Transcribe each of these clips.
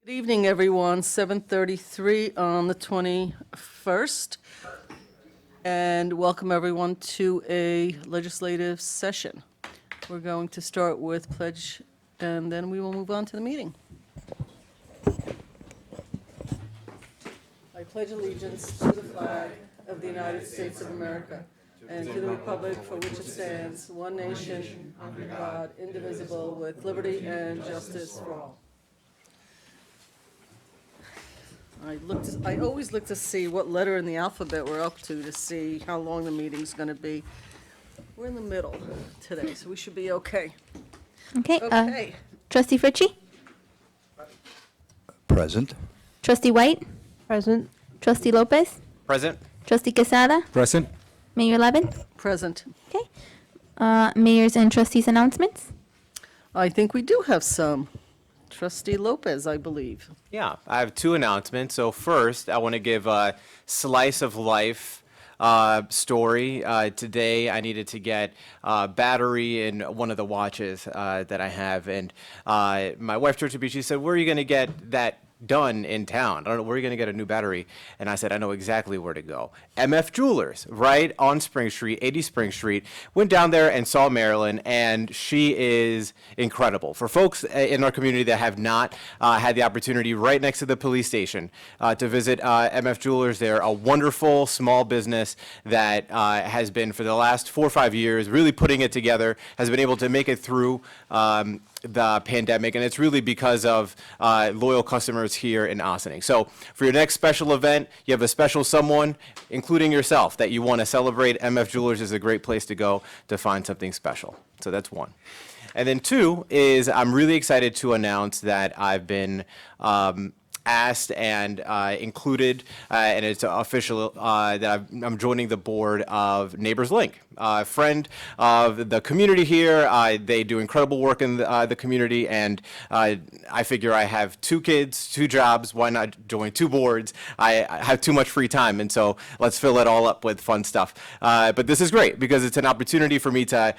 Good evening, everyone. 7:33 on the 21st. And welcome, everyone, to a legislative session. We're going to start with pledge, and then we will move on to the meeting. I pledge allegiance to the flag of the United States of America and to the republic for which it stands, one nation, under God, indivisible, with liberty and justice for all. I always look to see what letter in the alphabet we're up to see how long the meeting's going to be. We're in the middle today, so we should be okay. Okay. Okay. Trustee Fritchie? Present. Trustee White? Present. Trustee Lopez? Present. Trustee Quesada? Present. Mayor Levin? Present. Okay. Mayor's and trustees' announcements? I think we do have some. Trustee Lopez, I believe. Yeah, I have two announcements. So first, I want to give a slice of life story. Today, I needed to get battery in one of the watches that I have, and my wife turned to me. She said, "Where are you going to get that done in town? I don't know, where are you going to get a new battery?" And I said, "I know exactly where to go. MF Jewelers, right on Spring Street, 80 Spring Street." Went down there and saw Marilyn, and she is incredible. For folks in our community that have not had the opportunity, right next to the police station, to visit MF Jewelers, they're a wonderful small business that has been, for the last 4 or 5 years, really putting it together, has been able to make it through the pandemic, and it's really because of loyal customers here in Ossining. So for your next special event, you have a special someone, including yourself, that you want to celebrate. MF Jewelers is a great place to go to find something special. So that's one. And then two is I'm really excited to announce that I've been asked and included, and it's official that I'm joining the board of Neighbors Link, a friend of the community here. They do incredible work in the community, and I figure I have 2 kids, 2 jobs. Why not join 2 boards? I have too much free time, and so let's fill it all up with fun stuff. But this is great because it's an opportunity for me to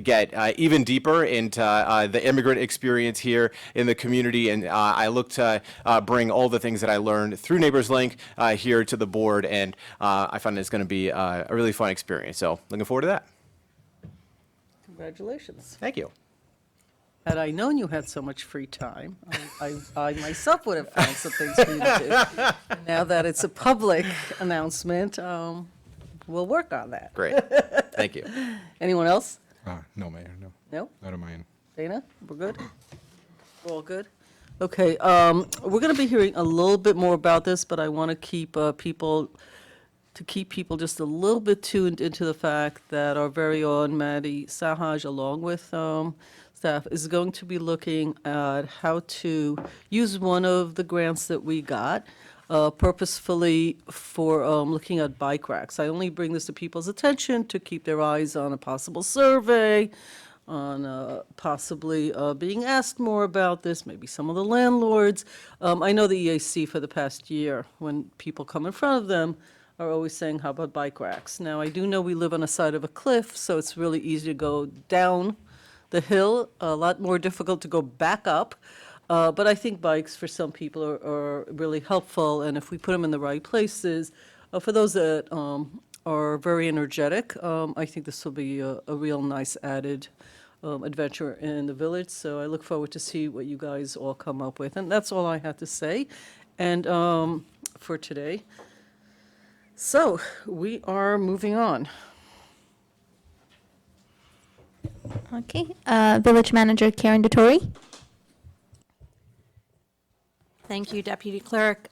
get even deeper into the immigrant experience here in the community, and I look to bring all the things that I learned through Neighbors Link here to the board, and I find it's going to be a really fun experience. So looking forward to that. Congratulations. Thank you. Had I known you had so much free time, I myself would have found some things for you to do. Now that it's a public announcement, we'll work on that. Great. Thank you. Anyone else? No, Mayor, no. No? Not on my end. Dana, we're good? We're all good? Okay, we're going to be hearing a little bit more about this, but I want to keep people just a little bit tuned into the fact that our very own Maddie Sahaj, along with staff, is going to be looking at how to use one of the grants that we got purposefully for looking at bike racks. I only bring this to people's attention to keep their eyes on a possible survey, on possibly being asked more about this, maybe some of the landlords. I know the EAC for the past year, when people come in front of them, are always saying, how about bike racks? Now, I do know we live on the side of a cliff, so it's really easy to go down the hill, a lot more difficult to go back up. But I think bikes for some people are really helpful, and if we put them in the right places, for those that are very energetic, I think this will be a real nice added adventure in the village. So I look forward to see what you guys all come up with. And that's all I have to say and for today. So we are moving on. Okay. Village Manager Karen DeTore. Thank you, Deputy Clerk.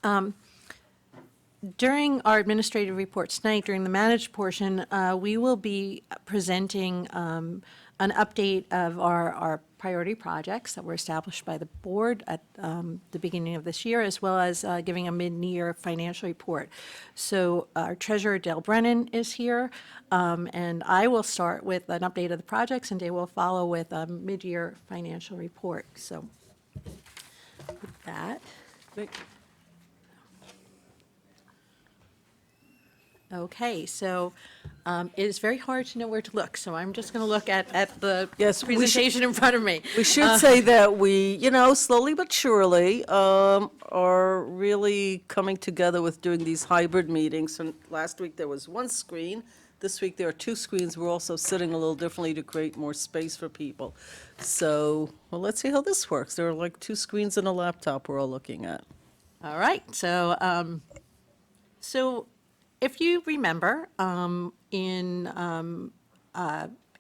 During our administrative report tonight, during the managed portion, we will be presenting an update of our priority projects that were established by the board at the beginning of this year, as well as giving a mid-year financial report. So our treasurer, Dale Brennan, is here, and I will start with an update of the projects, and Dale will follow with a mid-year financial report. So with that. Okay, so it is very hard to know where to look, so I'm just going to look at the Yes, we should- presentation in front of me. We should say that we, slowly but surely, are really coming together with doing these hybrid meetings. And last week there was one screen. This week there are two screens. We're also sitting a little differently to create more space for people. So, well, let's see how this works. There are like two screens and a laptop we're all looking at. All right, so if you remember, in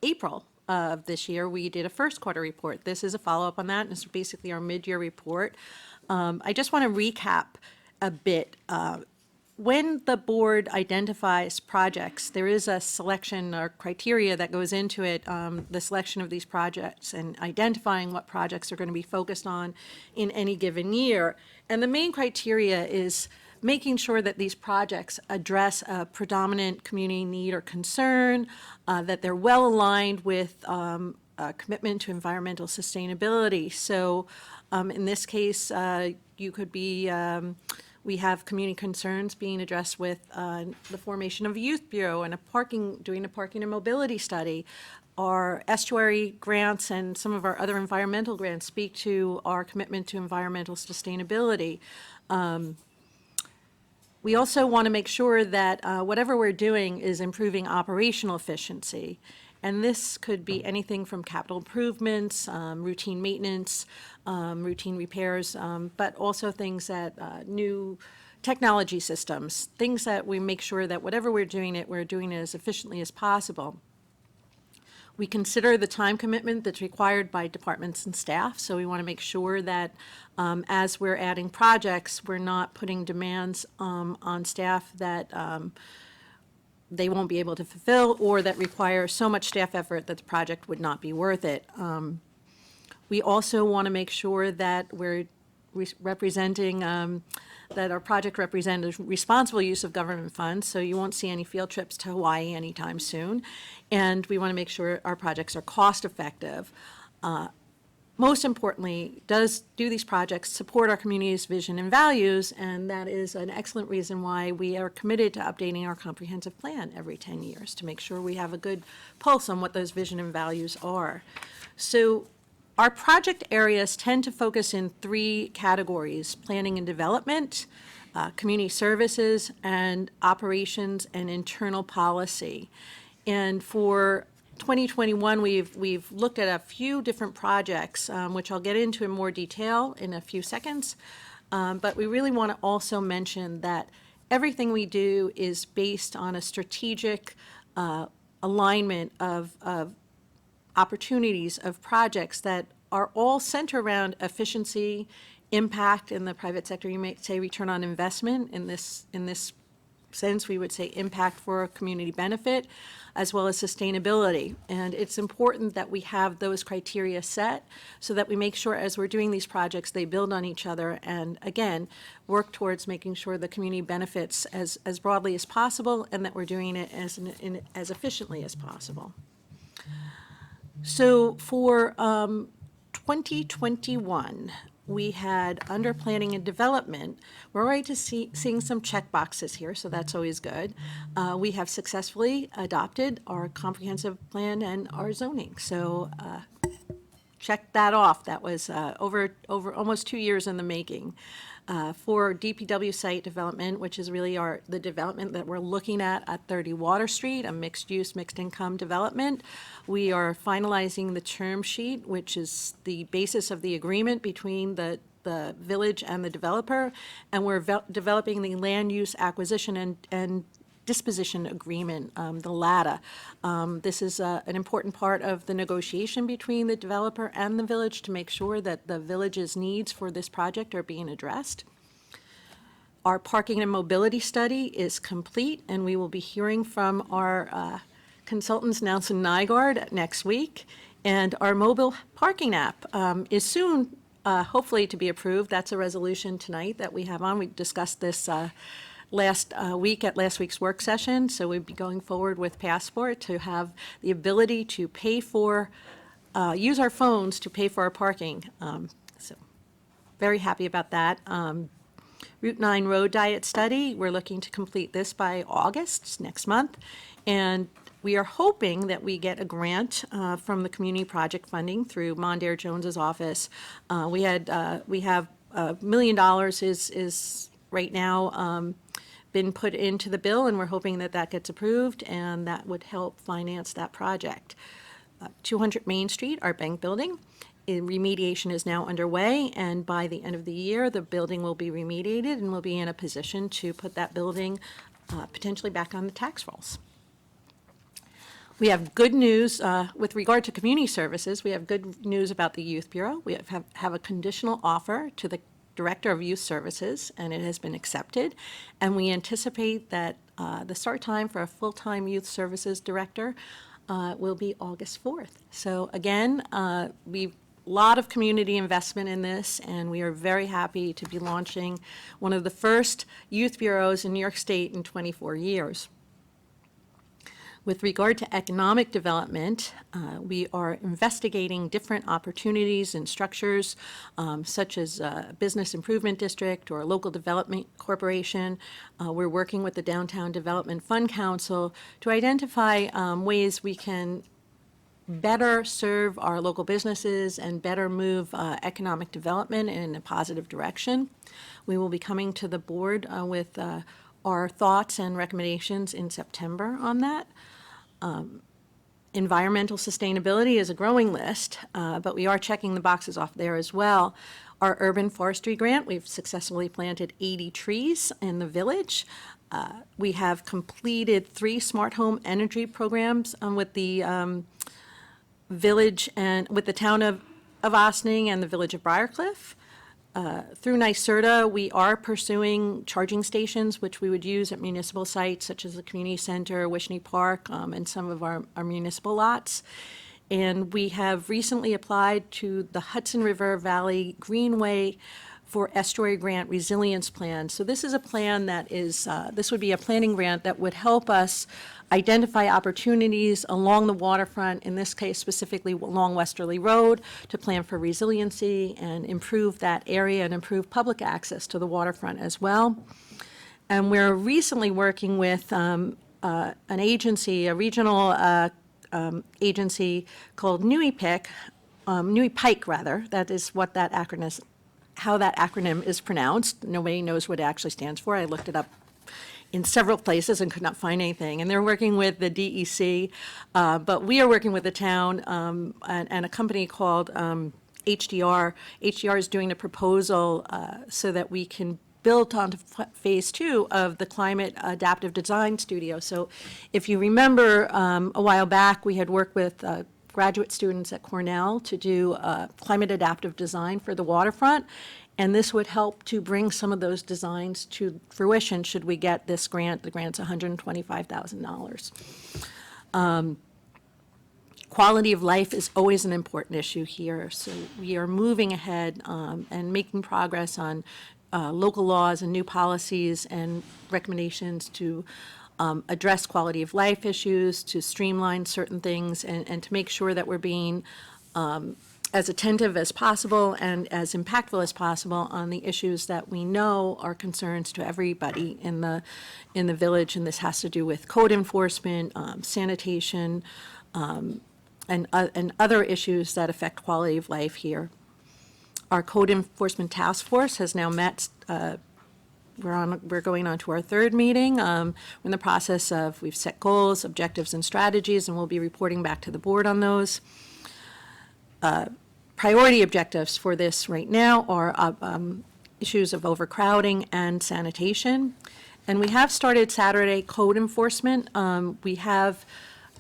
April of this year, we did a first quarter report. This is a follow-up on that, and it's basically our mid-year report. I just want to recap a bit. When the board identifies projects, there is a selection or criteria that goes into it, the selection of these projects and identifying what projects are going to be focused on in any given year. And the main criteria is making sure that these projects address a predominant community need or concern, that they're well aligned with a commitment to environmental sustainability. So in this case, you could be, we have community concerns being addressed with the formation of a youth bureau and doing a parking and mobility study. Our estuary grants and some of our other environmental grants speak to our commitment to environmental sustainability. We also want to make sure that whatever we're doing is improving operational efficiency. And this could be anything from capital improvements, routine maintenance, routine repairs, but also things that new technology systems, things that we make sure that whatever we're doing it as efficiently as possible. We consider the time commitment that's required by departments and staff, so we want to make sure that as we're adding projects, we're not putting demands on staff that they won't be able to fulfill or that require so much staff effort that the project would not be worth it. We also want to make sure that we're representing, that our project represents responsible use of government funds, so you won't see any field trips to Hawaii anytime soon. And we want to make sure our projects are cost effective. Most importantly, do these projects support our community's vision and values? And that is an excellent reason why we are committed to updating our comprehensive plan every 10 years to make sure we have a good pulse on what those vision and values are. So our project areas tend to focus in three categories: planning and development, community services, and operations and internal policy. And for 2021, we've looked at a few different projects, which I'll get into in more detail in a few seconds. But we really want to also mention that everything we do is based on a strategic alignment of opportunities of projects that are all centered around efficiency, impact. In the private sector, you may say return on investment. In this sense, we would say impact for a community benefit, as well as sustainability. And it's important that we have those criteria set so that we make sure as we're doing these projects, they build on each other and, again, work towards making sure the community benefits as broadly as possible and that we're doing it as efficiently as possible. So for 2021, we had under planning and development, we're already seeing some check boxes here, so that's always good. We have successfully adopted our comprehensive plan and our zoning. So check that off. That was over almost 2 years in the making. For DPW site development, which is really the development that we're looking at 30 Water Street, a mixed-use, mixed-income development. We are finalizing the term sheet, which is the basis of the agreement between the village and the developer, and we're developing the land use acquisition and disposition agreement, the LADA. This is an important part of the negotiation between the developer and the village to make sure that the village's needs for this project are being addressed. Our parking and mobility study is complete, and we will be hearing from our consultants, Nelson Nygaard, next week. And our mobile parking app is soon, hopefully, to be approved. That's a resolution tonight that we have on. We discussed this last week at last week's work session, so we'd be going forward with Passport to have the ability to pay for, use our phones to pay for our parking. So very happy about that. Route 9 road diet study. We're looking to complete this by August, next month. And we are hoping that we get a grant from the community project funding through Mondaire Jones's office. We have $1 million is right now been put into the bill, and we're hoping that that gets approved, and that would help finance that project. 200 Main Street, our bank building, remediation is now underway, and by the end of the year, the building will be remediated, and we'll be in a position to put that building potentially back on the tax rolls. We have good news with regard to community services. We have good news about the Youth Bureau. We have a conditional offer to the Director of Youth Services, and it has been accepted. And we anticipate that the start time for a full-time Youth Services Director will be August 4th. So again, we've a lot of community investment in this, and we are very happy to be launching one of the first youth bureaus in New York State in 24 years. With regard to economic development, we are investigating different opportunities and structures, such as a business improvement district or a local development corporation. We're working with the Downtown Development Fund Council to identify ways we can better serve our local businesses and better move economic development in a positive direction. We will be coming to the board with our thoughts and recommendations in September on that. Environmental sustainability is a growing list, but we are checking the boxes off there as well. Our urban forestry grant, we've successfully planted 80 trees in the village. We have completed 3 smart home energy programs with the village and with the town of Ossining and the village of Briarcliff. Through NYSERDA, we are pursuing charging stations, which we would use at municipal sites such as the community center, Wishney Park, and some of our municipal lots. And we have recently applied to the Hudson River Valley Greenway for Estuary Grant Resilience Plan. So this is a plan that is, this would be a planning grant that would help us identify opportunities along the waterfront, in this case specifically along Westerly Road, to plan for resiliency and improve that area and improve public access to the waterfront as well. And we're recently working with an agency, a regional agency called NUIPIC, NUIPIKE rather, that is what that acronym is, how that acronym is pronounced. Nobody knows what it actually stands for. I looked it up in several places and could not find anything. And they're working with the DEC, but we are working with the town and a company called HDR. HDR is doing a proposal so that we can build on to phase 2 of the Climate Adaptive Design Studio. So if you remember, a while back, we had worked with graduate students at Cornell to do climate adaptive design for the waterfront. And this would help to bring some of those designs to fruition should we get this grant. The grant's $125,000. Quality of life is always an important issue here. So we are moving ahead and making progress on local laws and new policies and recommendations to address quality of life issues, to streamline certain things, and to make sure that we're being as attentive as possible and as impactful as possible on the issues that we know are concerns to everybody in the village. And this has to do with code enforcement, sanitation, and other issues that affect quality of life here. Our code enforcement task force has now met. We're going on to our 3rd meeting. We're in the process of, we've set goals, objectives, and strategies, and we'll be reporting back to the board on those. Priority objectives for this right now are issues of overcrowding and sanitation. And we have started Saturday code enforcement. We have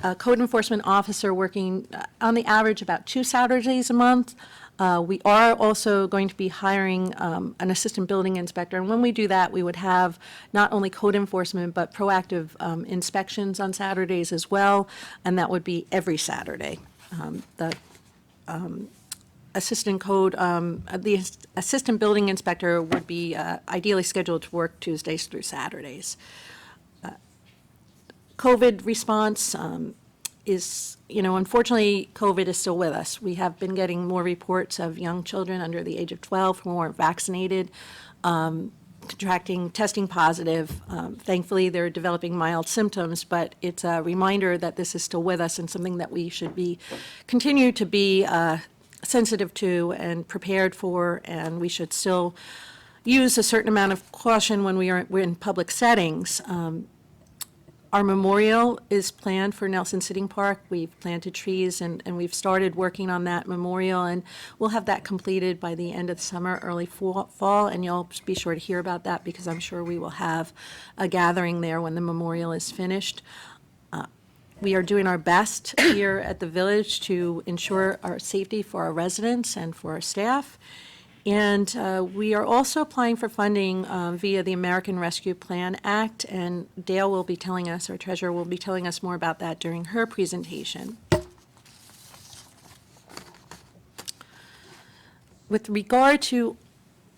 a code enforcement officer working on the average about 2 Saturdays a month. We are also going to be hiring an assistant building inspector. And when we do that, we would have not only code enforcement, but proactive inspections on Saturdays as well. And that would be every Saturday. The assistant building inspector would be ideally scheduled to work Tuesdays through Saturdays. COVID response is, unfortunately, COVID is still with us. We have been getting more reports of young children under the age of 12 who weren't vaccinated contracting, testing positive. Thankfully, they're developing mild symptoms, but it's a reminder that this is still with us and something that we should continue to be sensitive to and prepared for, and we should still use a certain amount of caution when we're in public settings. Our memorial is planned for Nelson Sitting Park. We've planted trees and we've started working on that memorial, and we'll have that completed by the end of the summer, early fall, and you'll be sure to hear about that because I'm sure we will have a gathering there when the memorial is finished. We are doing our best here at the village to ensure our safety for our residents and for our staff. And we are also applying for funding via the American Rescue Plan Act, and Dale will be telling us, our treasurer will be telling us more about that during her presentation. With regard to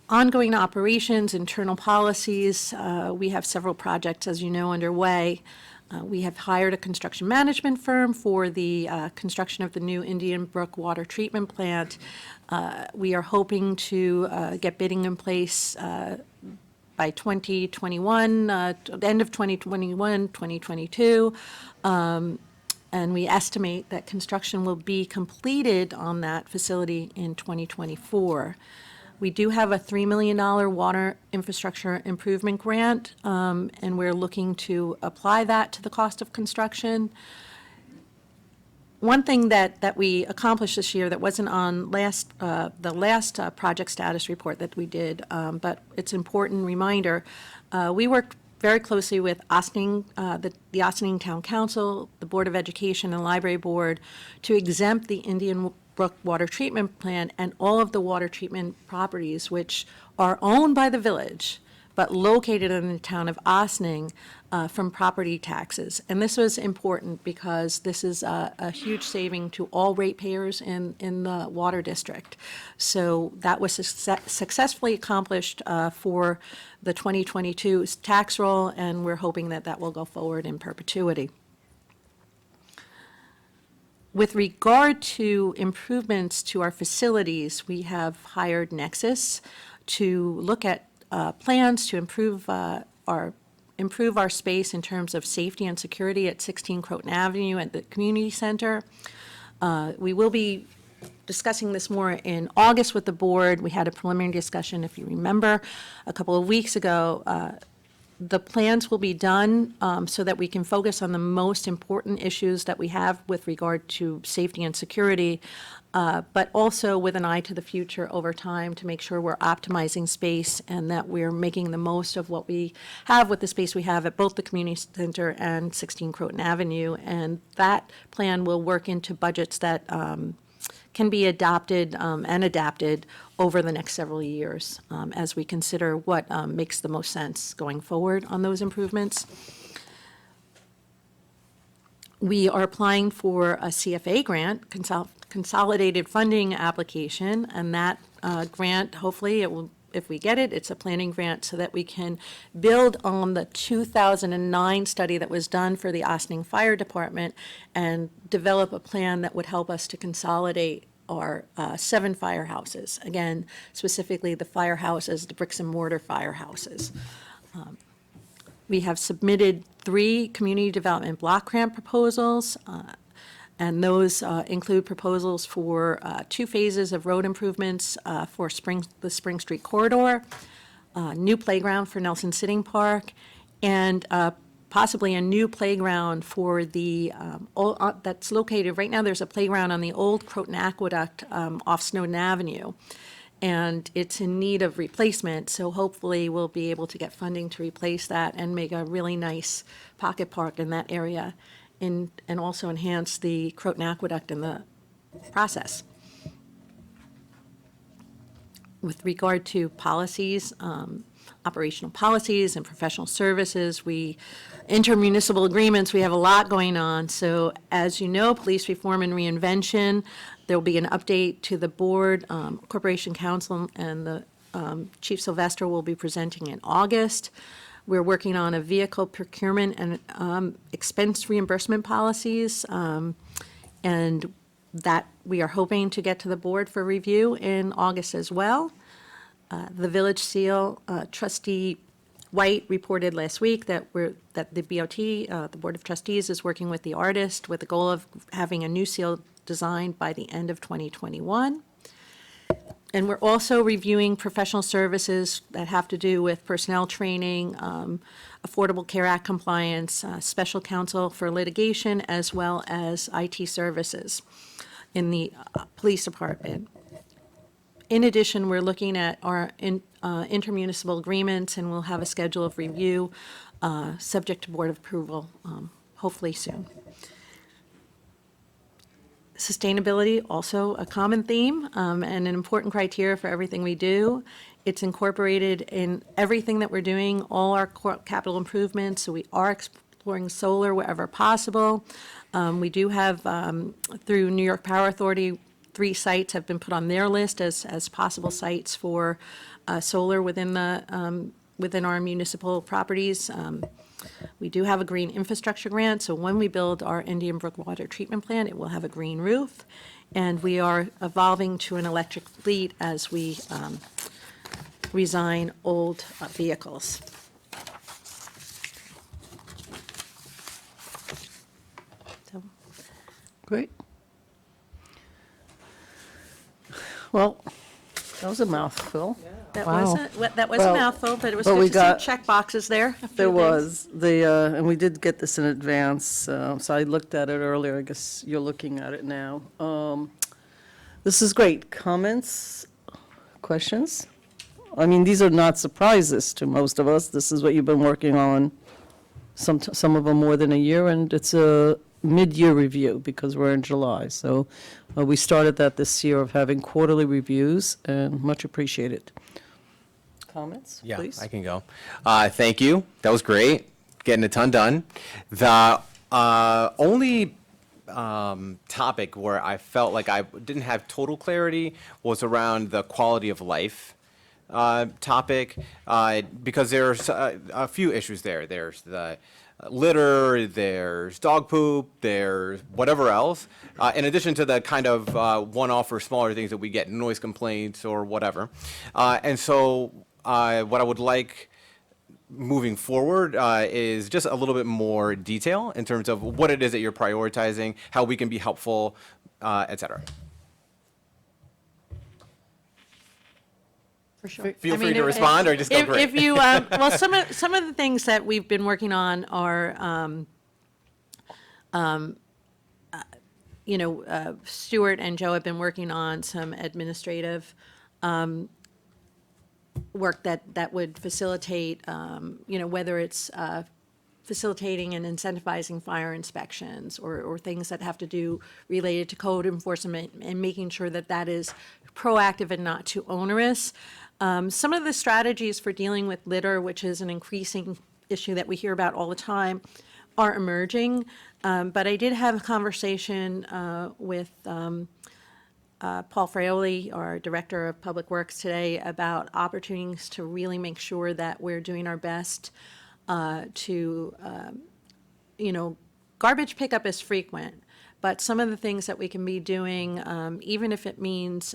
ongoing operations, internal policies, we have several projects, as you know, underway. We have hired a construction management firm for the construction of the new Indian Brook water treatment plant. We are hoping to get bidding in place by 2021, the end of 2021, 2022. And we estimate that construction will be completed on that facility in 2024. We do have a $3 million water infrastructure improvement grant, and we're looking to apply that to the cost of construction. One thing that we accomplished this year that wasn't on the last project status report that we did, but it's an important reminder, we worked very closely with Ossining, the Ossining Town Council, the Board of Education and Library Board to exempt the Indian Brook water treatment plant and all of the water treatment properties which are owned by the village but located in the town of Ossining from property taxes. And this was important because this is a huge saving to all ratepayers in the water district. So that was successfully accomplished for the 2022 tax roll, and we're hoping that that will go forward in perpetuity. With regard to improvements to our facilities, we have hired Nexus to look at plans to improve our space in terms of safety and security at 16 Croton Avenue at the community center. We will be discussing this more in August with the board. We had a preliminary discussion, if you remember, a couple of weeks ago. The plans will be done so that we can focus on the most important issues that we have with regard to safety and security, but also with an eye to the future over time to make sure we're optimizing space and that we're making the most of what we have with the space we have at both the community center and 16 Croton Avenue. And that plan will work into budgets that can be adopted and adapted over the next several years as we consider what makes the most sense going forward on those improvements. We are applying for a CFA grant, consolidated funding application, and that grant, hopefully, it will, if we get it, it's a planning grant so that we can build on the 2009 study that was done for the Ossining Fire Department and develop a plan that would help us to consolidate our 7 firehouses. Again, specifically the firehouses, the bricks and mortar firehouses. We have submitted 3 community development block grant proposals, and those include proposals for 2 phases of road improvements for the Spring Street corridor, new playground for Nelson Sitting Park, and possibly a new playground for the, that's located, right now there's a playground on the old Croton Aqueduct off Snowden Avenue, and it's in need of replacement, so hopefully we'll be able to get funding to replace that and make a really nice pocket park in that area, and also enhance the Croton Aqueduct in the process. With regard to policies, operational policies and professional services, intermunicipal agreements, we have a lot going on. So as you know, police reform and reinvention, there will be an update to the board, Corporation Counsel, and the Chief Sylvester will be presenting in August. We're working on a vehicle procurement and expense reimbursement policies, and that we are hoping to get to the board for review in August as well. The Village Seal, Trustee White reported last week that the BOT, the Board of Trustees, is working with the artist with the goal of having a new seal designed by the end of 2021. And we're also reviewing professional services that have to do with personnel training, Affordable Care Act compliance, special counsel for litigation, as well as IT services in the police department. In addition, we're looking at our intermunicipal agreements, and we'll have a schedule of review subject to board approval, hopefully soon. Sustainability, also a common theme and an important criteria for everything we do. It's incorporated in everything that we're doing, all our capital improvements, so we are exploring solar wherever possible. We do have, through New York Power Authority, 3 sites have been put on their list as possible sites for solar within our municipal properties. We do have a green infrastructure grant, so when we build our Indian Brook water treatment plant, it will have a green roof. And we are evolving to an electric fleet as we resign old vehicles. So, Great. Well, that was a mouthful. that Wow. was a Well, mouthful, but it was but good we to got- see check boxes there. a few There things. was, and we did get this in advance, so I looked at it earlier, I guess you're looking at it now. This is great. Comments, questions? I mean, these are not surprises to most of us. This is what you've been working on, some of them more than a year, and it's a mid-year review because we're in July. So we started that this year of having quarterly reviews, and much appreciated. Comments, Yeah, please? I can go. Thank you. That was great. Getting a ton done. The only topic where I felt like I didn't have total clarity was around the quality of life topic, because there's a few issues there. There's the litter, there's dog poop, there's whatever else, in addition to the kind of one-off or smaller things that we get, noise complaints or whatever. And so what I would like moving forward is just a little bit more detail in terms of what it is that you're prioritizing, how we can be helpful, et cetera. For sure. Feel I free mean, to respond or just go great. If you, well, some of the things that we've been working on are, Stuart and Joe have been working on some administrative work that would facilitate, whether it's facilitating and incentivizing fire inspections or things that have to do related to code enforcement and making sure that that is proactive and not too onerous. Some of the strategies for dealing with litter, which is an increasing issue that we hear about all the time, are emerging. But I did have a conversation with Paul Fraioli, our Director of Public Works, today about opportunities to really make sure that we're doing our best to, garbage pickup is frequent, but some of the things that we can be doing, even if it means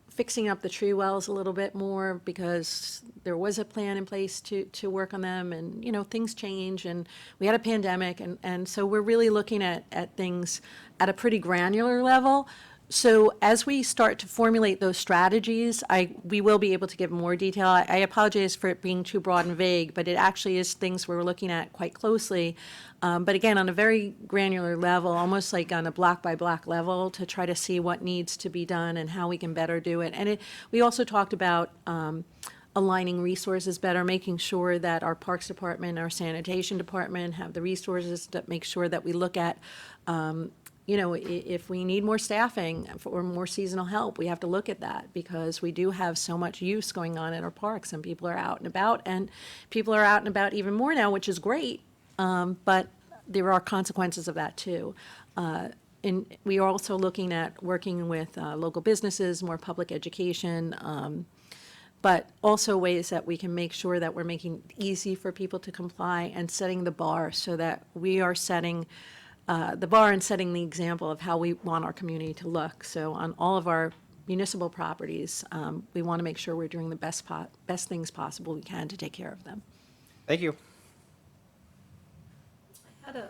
fixing up the tree wells a little bit more, because there was a plan in place to work on them, and, things change, and we had a pandemic, and so we're really looking at things at a pretty granular level. So as we start to formulate those strategies, we will be able to give more detail. I apologize for it being too broad and vague, but it actually is things we're looking at quite closely. But again, on a very granular level, almost like on a block by block level, to try to see what needs to be done and how we can better do it. And we also talked about aligning resources better, making sure that our Parks Department, our Sanitation Department have the resources to make sure that we look at if we need more staffing or more seasonal help, we have to look at that, because we do have so much use going on in our parks, and people are out and about even more now, which is great. But there are consequences of that too. And we are also looking at working with local businesses, more public education, but also ways that we can make sure that we're making it easy for people to comply and setting the bar so that we are setting the bar and setting the example of how we want our community to look. So on all of our municipal properties, we want to make sure we're doing the best things possible we can to take care of them. Thank you. Had a,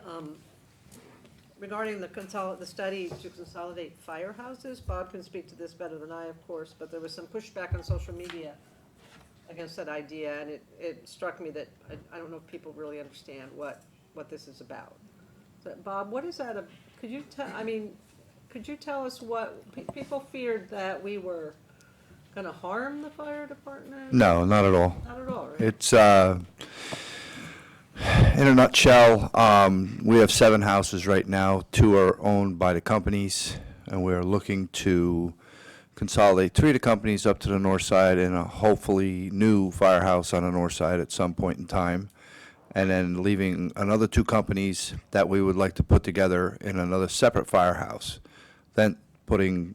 regarding the study to consolidate firehouses, Bob can speak to this better than I, of course, but there was some pushback on social media against that idea, and it struck me that I don't know if people really understand what this is about. So, Bob, what is that, could you tell us what, people feared that we were gonna harm the fire department? No, not at all. Not at all, right? It's, in a nutshell, we have 7 houses right now. 2 are owned by the companies, and we're looking to consolidate 3 of the companies up to the north side and a hopefully new firehouse on the north side at some point in time. And then leaving another 2 companies that we would like to put together in another separate firehouse. Then putting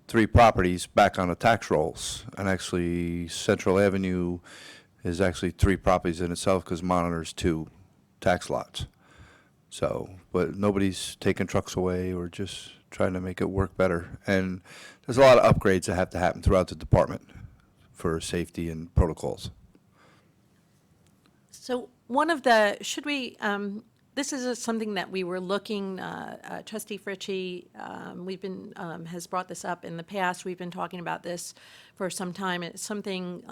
3 properties back on the tax rolls. And actually, Central Avenue is actually 3 properties in itself because monitors 2 tax lots. So, but nobody's taking trucks away or just trying to make it work better. And there's a lot of upgrades that have to happen throughout the department for safety and protocols. So one of the, this is something that we were looking, Trustee Fritchie, has brought this up in the past. We've been talking about this for some time. It's something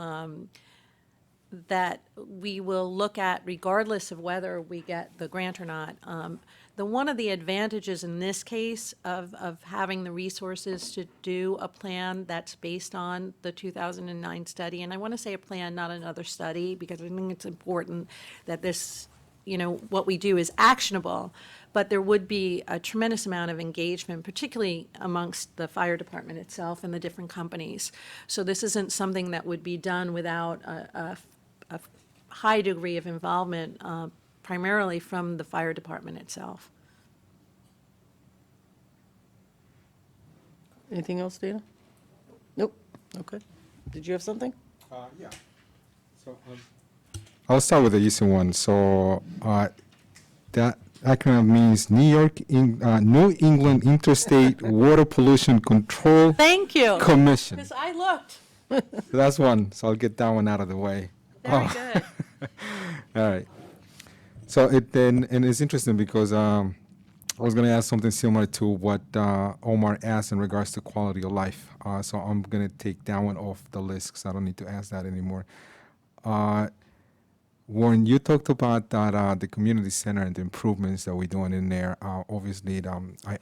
that we will look at regardless of whether we get the grant or not. One of the advantages in this case of having the resources to do a plan that's based on the 2009 study, and I want to say a plan, not another study, because I think it's important that this, what we do is actionable, but there would be a tremendous amount of engagement, particularly amongst the fire department itself and the different companies. So this isn't something that would be done without a high degree of involvement, primarily from the fire department itself. Anything else, Dana? Nope. Okay. Did you have something? Yeah. So I'll start with the easy one. So that acronym means New England Interstate Water Pollution Control Thank you. Commission. Because I looked. So that's one. So I'll get that one out of the way. Very good. All right. So and it's interesting because I was going to ask something similar to what Omar asked in regards to quality of life. So I'm going to take that one off the list because I don't need to ask that anymore. Warren, you talked about that the community center and the improvements that we're doing in there. Obviously,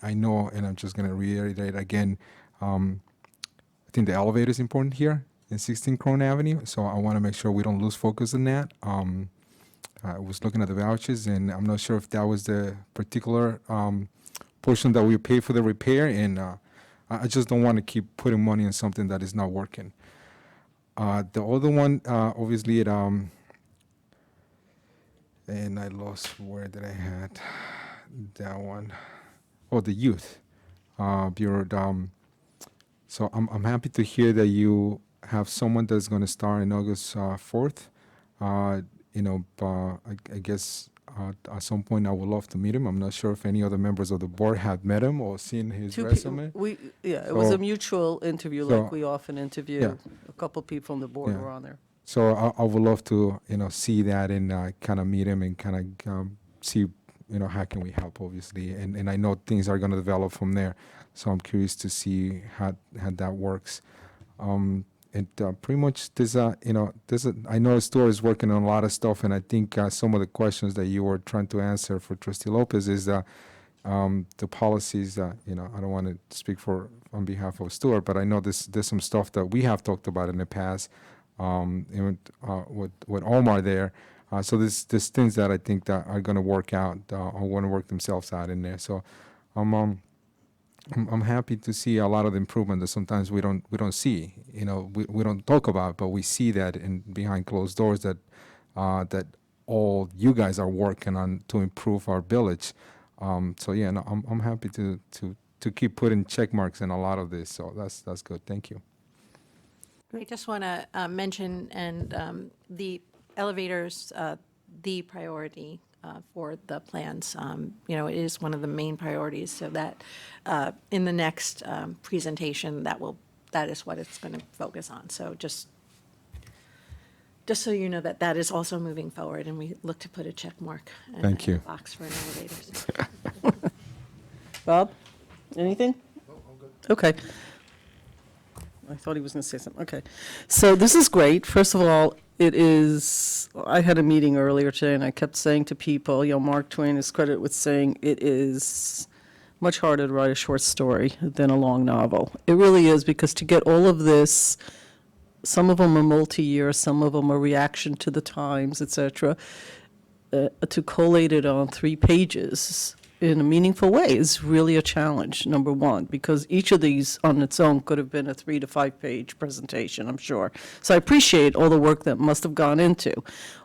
I know, and I'm just going to reiterate again, I think the elevator is important here in 16 Crown Avenue, so I want to make sure we don't lose focus on that. I was looking at the vouchers, and I'm not sure if that was the particular portion that we pay for the repair, and I just don't want to keep putting money in something that is not working. The other one, obviously, and I lost where did I had that one. Oh, the youth bureau. So I'm happy to hear that you have someone that's going to start on August 4th. I guess at some point I would love to meet him. I'm not sure if any other members of the board have met him or seen his resume. It was a So- mutual interview, so- like we often interview. Yeah. A couple people from the board Yeah. were on there. So I would love to, see that and kind of meet him and kind of see, how can we help, obviously. And I know things are going to develop from there. So I'm curious to see how that works. Pretty much I know Stuart is working on a lot of stuff, and I think some of the questions that you were trying to answer for Trustee Lopez is the policies that, I don't want to speak on behalf of Stuart, but I know there's some stuff that we have talked about in the past, even with Omar there. So there's things that I think that are going to work out, or going to work themselves out in there. So I'm happy to see a lot of the improvement that sometimes we don't see, we don't talk about, but we see that behind closed doors that all you guys are working on to improve our village. So yeah, no, I'm happy to keep putting check marks in a lot of this. So that's good. Thank you. I just want to mention, and the elevators, the priority. for the plans. You know, it is one of the main priorities, so that in the next presentation, that is what it's going to focus on. So just so you know that that is also moving forward, and we look to put a check mark and Thank you. a box for an elevator. Bob, anything? Okay. I thought he was going to say something. Okay. So this is great. First of all, I had a meeting earlier today, and I kept saying to people, you know, Mark Twain is credited with saying it is much harder to write a short story than a long novel. It really is, because to get all of this, some of them are multi-year, some of them are reaction to the times, et cetera, to collate it on 3 pages in a meaningful way is really a challenge, number one, because each of these on its own could have been a 3 to 5 page presentation, I'm sure. So I appreciate all the work that must have gone into.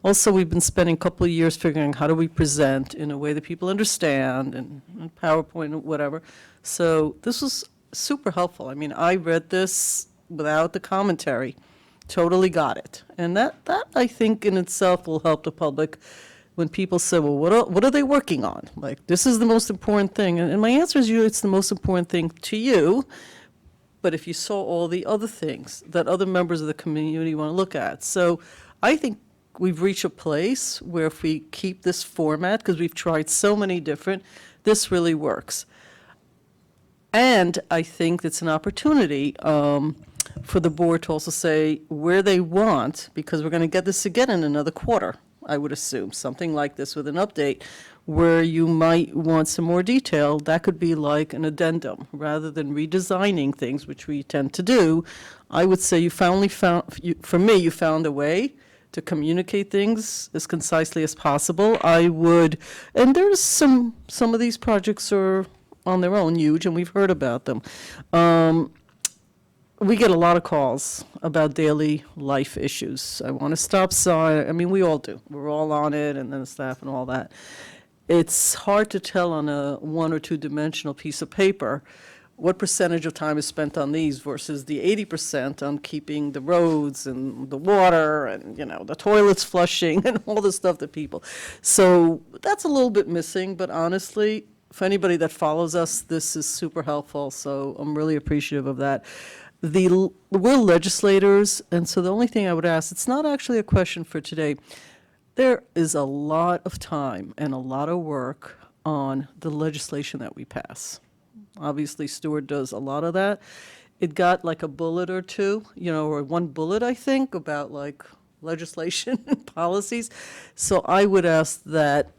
Also, we've been spending a couple of years figuring out how do we present in a way that people understand, and PowerPoint and whatever. So this was super helpful. I mean, I read this without the commentary, totally got it. And that I think in itself will help the public when people say, well, what are they working on? Like, this is the most important thing. And my answer is usually it's the most important thing to you. But if you saw all the other things that other members of the community want to look at. So I think we've reached a place where if we keep this format, because we've tried so many different, this really works. And I think it's an opportunity for the board to also say where they want, because we're going to get this again in another quarter, I would assume, something like this with an update, where you might want some more detail. That could be like an addendum, rather than redesigning things, which we tend to do. I would say you found a way to communicate things as concisely as possible. And there's some of these projects are on their own huge, and we've heard about them. We get a lot of calls about daily life issues. I want to stop sign. I mean, we all do. We're all on it, and then the staff and all that. It's hard to tell on a 1 or 2 dimensional piece of paper what percentage of time is spent on these versus the 80% on keeping the roads and the water and, you know, the toilets flushing and all the stuff that people. So that's a little bit missing, but honestly, for anybody that follows us, this is super helpful, so I'm really appreciative of that. We're legislators, and so the only thing I would ask, it's not actually a question for today. There is a lot of time and a lot of work on the legislation that we pass. Obviously, Stuart does a lot of that. It got like a bullet or 2, you know, or 1 bullet, I think, about like legislation and policies. So I would ask that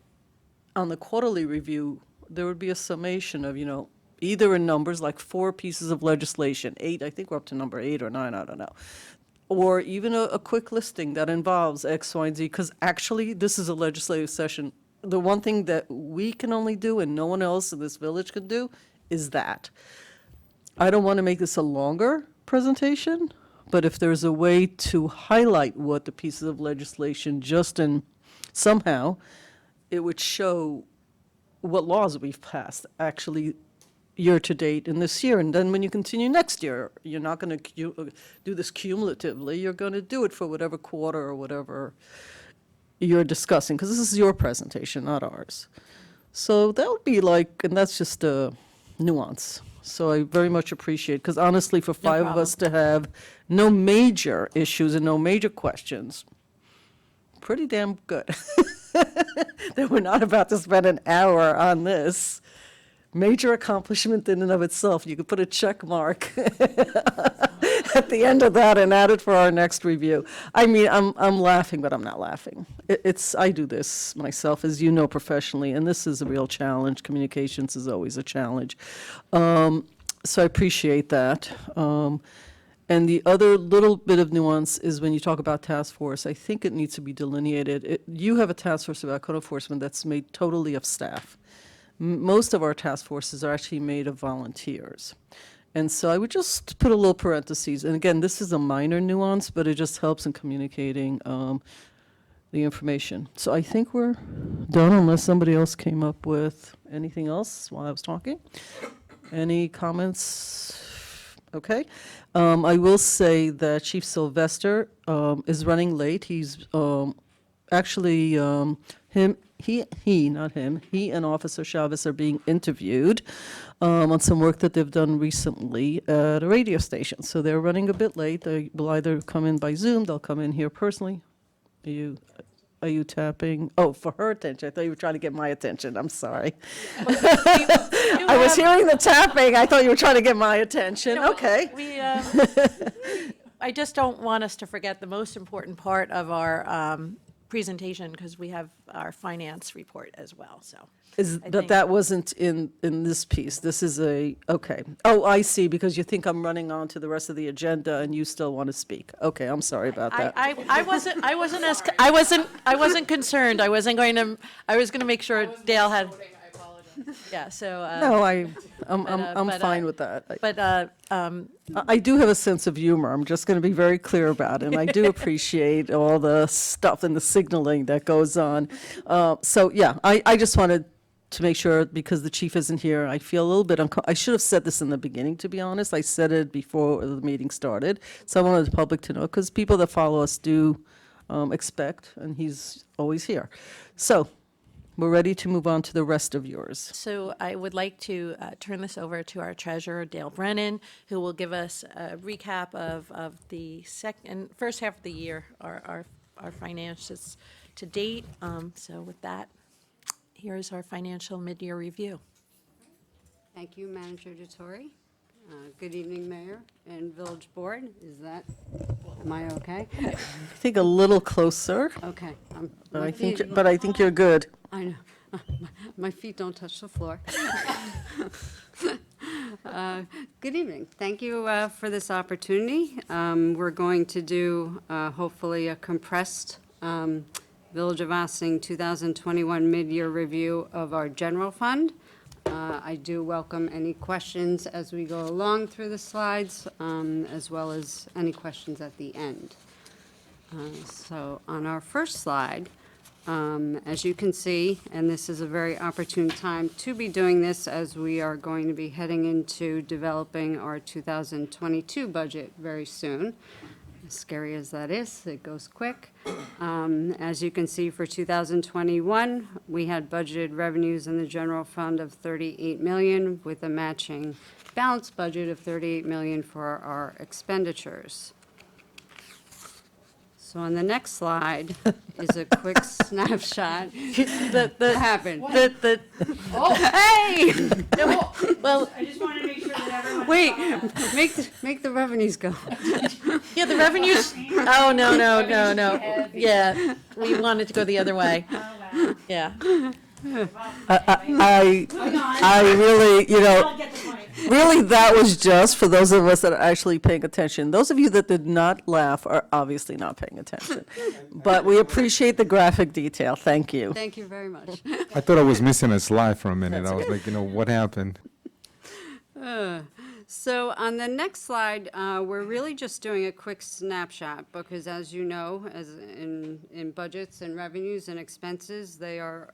on the quarterly review, there would be a summation of, you know, either in numbers, like 4 pieces of legislation, 8, I think we're up to number 8 or 9, I don't know. Or even a quick listing that involves X, Y, and Z, because actually, this is a legislative session. The one thing that we can only do and no one else in this village can do is that. I don't want to make this a longer presentation, but if there's a way to highlight what the pieces of legislation just in somehow, it would show what laws we've passed, actually, year-to-date in this year. And then when you continue next year, you're not going to do this cumulatively. You're going to do it for whatever quarter or whatever you're discussing, because this is your presentation, not ours. So that would be like, and that's just a nuance. So I very much appreciate, because honestly, for 5 of us to have no major issues and no major questions, pretty damn good. That we're not about to spend an hour on this. Major accomplishment in and of itself. You could put a check mark at the end of that and add it for our next review. I mean, I'm laughing, but I'm not laughing. I do this myself, as you know, professionally, and this is a real challenge. Communications is always a challenge. So I appreciate that. And the other little bit of nuance is when you talk about task force, I think it needs to be delineated. You have a task force about code enforcement that's made totally of staff. Most of our task forces are actually made of volunteers. And so I would just put a little parentheses. And again, this is a minor nuance, but it just helps in communicating the information. So I think we're done unless somebody else came up with anything else while I was talking. Any comments? Okay. I will say that Chief Sylvester is running late. He's actually, him not him, he and Officer Chavez are being interviewed on some work that they've done recently at a radio station. So they're running a bit late. They will either come in by Zoom, they'll come in here personally. Are you tapping? Oh, for her attention. I thought you were trying to get my attention. I'm sorry. I was hearing the tapping. I thought you were trying to get my attention. Okay. I just don't want us to forget the most important part of our presentation, because we have our finance report as well, so. That wasn't in this piece. This is okay. Oh, I see, because you think I'm running on to the rest of the agenda and you still want to speak. Okay, I'm sorry about that. I wasn't concerned. I was going to make sure Dale had. Yeah, so. No, I'm but, fine with that. But, I do have a sense of humor. I'm just going to be very clear about it. And I do appreciate all the stuff and the signaling that goes on. So, yeah, I just wanted to make sure, because the chief isn't here, I feel a little bit I should have said this in the beginning, to be honest. I said it before the meeting started. So I wanted the public to know, because people that follow us do expect, and he's always here. So we're ready to move on to the rest of yours. So I would like to turn this over to our treasurer, Dale Brennan, who will give us a recap of the first half of the year, our finances to date. So with that, here's our financial mid-year review. Thank you, Manager DeTore. Good evening, Mayor and Village Board. Am I okay? I think a little closer, Okay. but I think you're good. I know. My feet don't touch the floor. Good evening. Thank you for this opportunity. We're going to do, hopefully, a compressed Village of Ossining 2021 mid-year review of our general fund. I do welcome any questions as we go along through the slides, as well as any questions at the end. So on our first slide, as you can see, and this is a very opportune time to be doing this, as we are going to be heading into developing our 2022 budget very soon. As scary as that is, it goes quick. As you can see, for 2021, we had budgeted revenues in the general fund of $38 million, with a matching balanced budget of $38 million for our expenditures. So on the next slide is a quick snapshot. What happened? Hey! Well, I just wanted to make sure that everyone. Wait, make the revenues go. yeah, the revenues, oh, no. Yeah, we wanted to go the other way. Oh, wow. Yeah. I really, I'll get the point. really, that was just for those of us that are actually paying attention. Those of you that did not laugh are obviously not paying attention. But we appreciate the graphic detail. Thank you. Thank you very much. I thought I was missing a slide for a minute. I was like, what happened? So on the next slide, we're really just doing a quick snapshot, because as you know, as in budgets and revenues and expenses, they are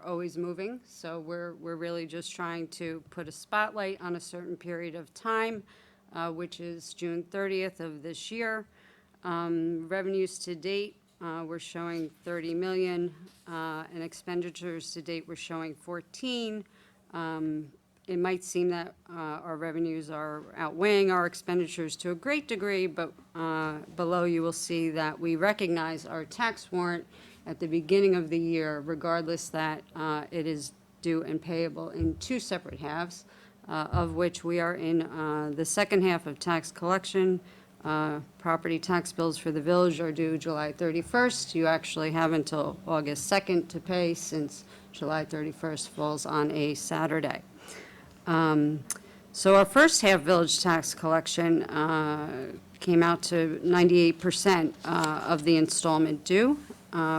always moving. So we're really just trying to put a spotlight on a certain period of time, which is June 30th of this year. Revenues to date, we're showing 30 million, and expenditures to date, we're showing 14. It might seem that our revenues are outweighing our expenditures to a great degree, but below you will see that we recognize our tax warrant at the beginning of the year, regardless that it is due and payable in two separate halves, of which we are in the second half of tax collection. Property tax bills for the village are due July 31st. You actually have until August 2nd to pay, since July 31st falls on a Saturday. So our first half village tax collection came out to 98% of the installment due,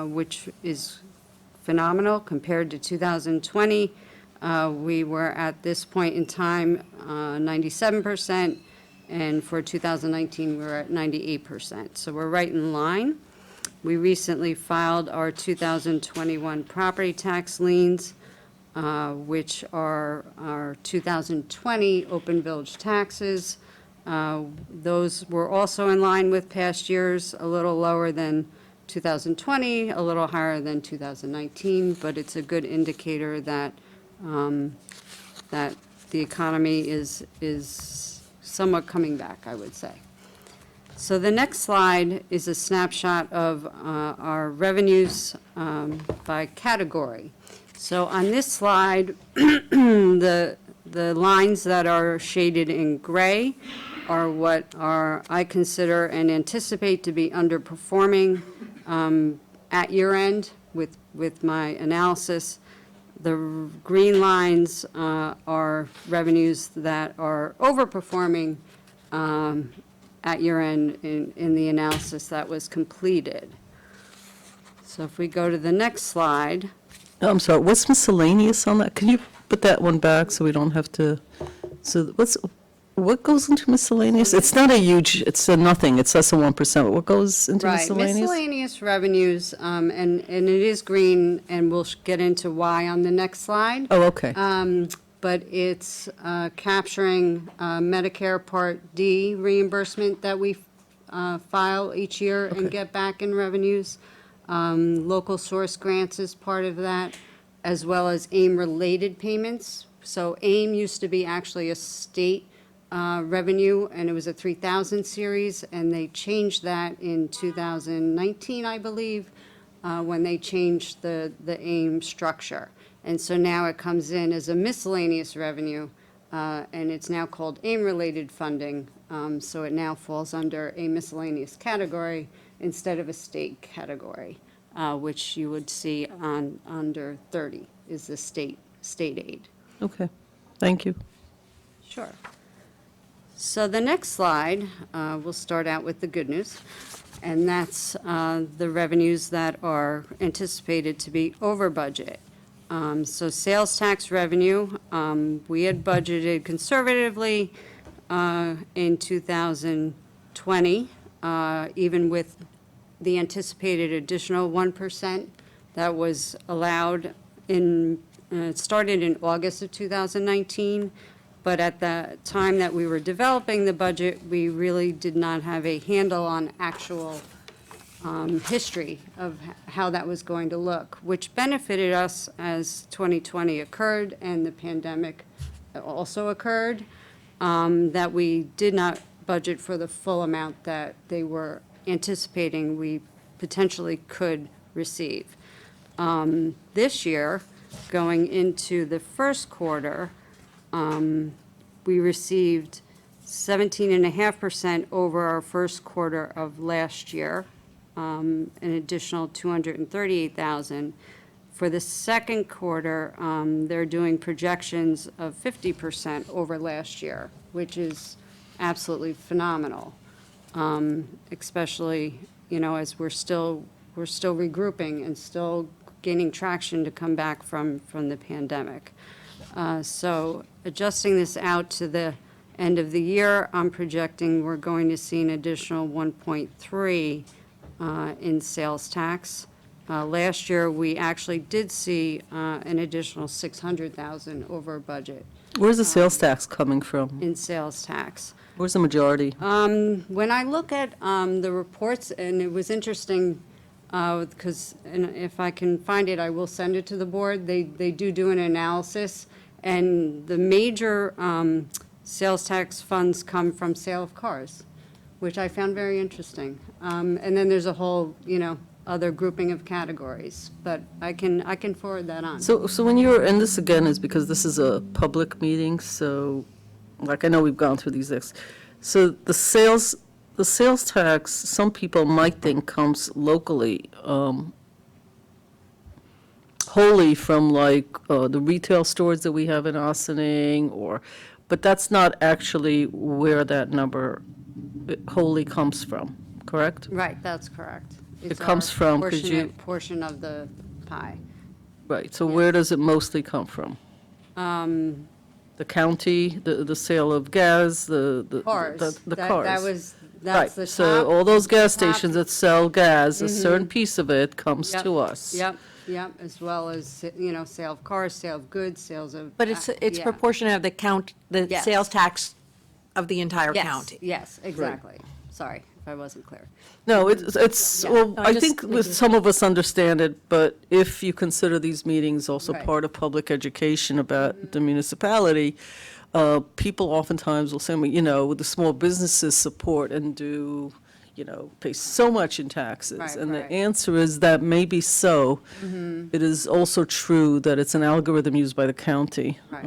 which is phenomenal compared to 2020. We were at this point in time 97%, and for 2019 we were at 98%. So we're right in line. We recently filed our 2021 property tax liens, which are our 2020 open village taxes. Those were also in line with past years, a little lower than 2020, a little higher than 2019, but it's a good indicator that, that the economy is somewhat coming back, I would say. So the next slide is a snapshot of our revenues by category. So on this slide, the lines that are shaded in gray are what I consider and anticipate to be underperforming at year end with my analysis. The green lines are revenues that are overperforming at year end in the analysis that was completed. So if we go to the next slide. I'm sorry, what's miscellaneous on that? Can you put that one back so we don't have to, so what goes into miscellaneous? It's not a huge, it's a nothing, it's less than 1%, but what goes into Right, miscellaneous? miscellaneous revenues, and it is green, and we'll get into why on the next slide. Oh, okay. But it's capturing Medicare Part D reimbursement that we file each year and get back in revenues. Local source grants is part of that, as well as AIM-related payments. So AIM used to be actually a state revenue, and it was a 3,000 series, and they changed that in 2019, I believe, when they changed the AIM structure. And so now it comes in as a miscellaneous revenue, and it's now called AIM-related funding. So it now falls under a miscellaneous category instead of a state category, which you would see on under 30 is the state aid. Okay, thank you. Sure. So the next slide, we'll start out with the good news, and that's the revenues that are anticipated to be over budget. So sales tax revenue, we had budgeted conservatively in 2020, even with the anticipated additional 1% that was allowed in, it started in August of 2019, but at the time that we were developing the budget, we really did not have a handle on actual history of how that was going to look, which benefited us as 2020 occurred and the pandemic also occurred, that we did not budget for the full amount that they were anticipating we potentially could receive. This year, going into the first quarter, we received 17.5% over our first quarter of last year, an additional $238,000. For the second quarter, they're doing projections of 50% over last year, which is absolutely phenomenal, especially, as we're still regrouping and still gaining traction to come back from the pandemic. So adjusting this out to the end of the year, I'm projecting we're going to see an additional 1.3 in sales tax. Last year, we actually did see an additional $600,000 over budget Where's the sales tax coming from? in sales tax. Where's the majority? When I look at the reports, and it was interesting, because if I can find it, I will send it to the board. They do an analysis, and the major sales tax funds come from sale of cars, which I found very interesting. And then there's a whole, other grouping of categories, but I can forward that on. So when you're, and this again is because this is a public meeting, so, like, I know we've gone through these things. So the sales tax, some people might think comes locally, wholly from like the retail stores that we have in Ossining, but that's not actually where that number wholly comes from, correct? Right, that's correct. It's comes our from, could you- portion of the pie. Right, so where does it mostly come from? The county, the sale of gas, the Cars. the That- cars. That's the Right, top. so all those gas top- stations that sell gas, a certain piece of it comes Yep, to us. Yep, as well as, sale of cars, sale of goods, sales of. But it's yeah. proportionate of the Yes. sales tax of the entire Yes, county. yes, exactly. Sorry. if I wasn't clear. No, it's, Yeah. well, No, I just think making- some of us understand it, but if you consider these meetings also Right. part of public education about the municipality, people oftentimes will say, well, the small businesses support and do, pay so much in taxes. Right, And the right. answer is that may be so. It is also true that it's an algorithm used by the county, Right.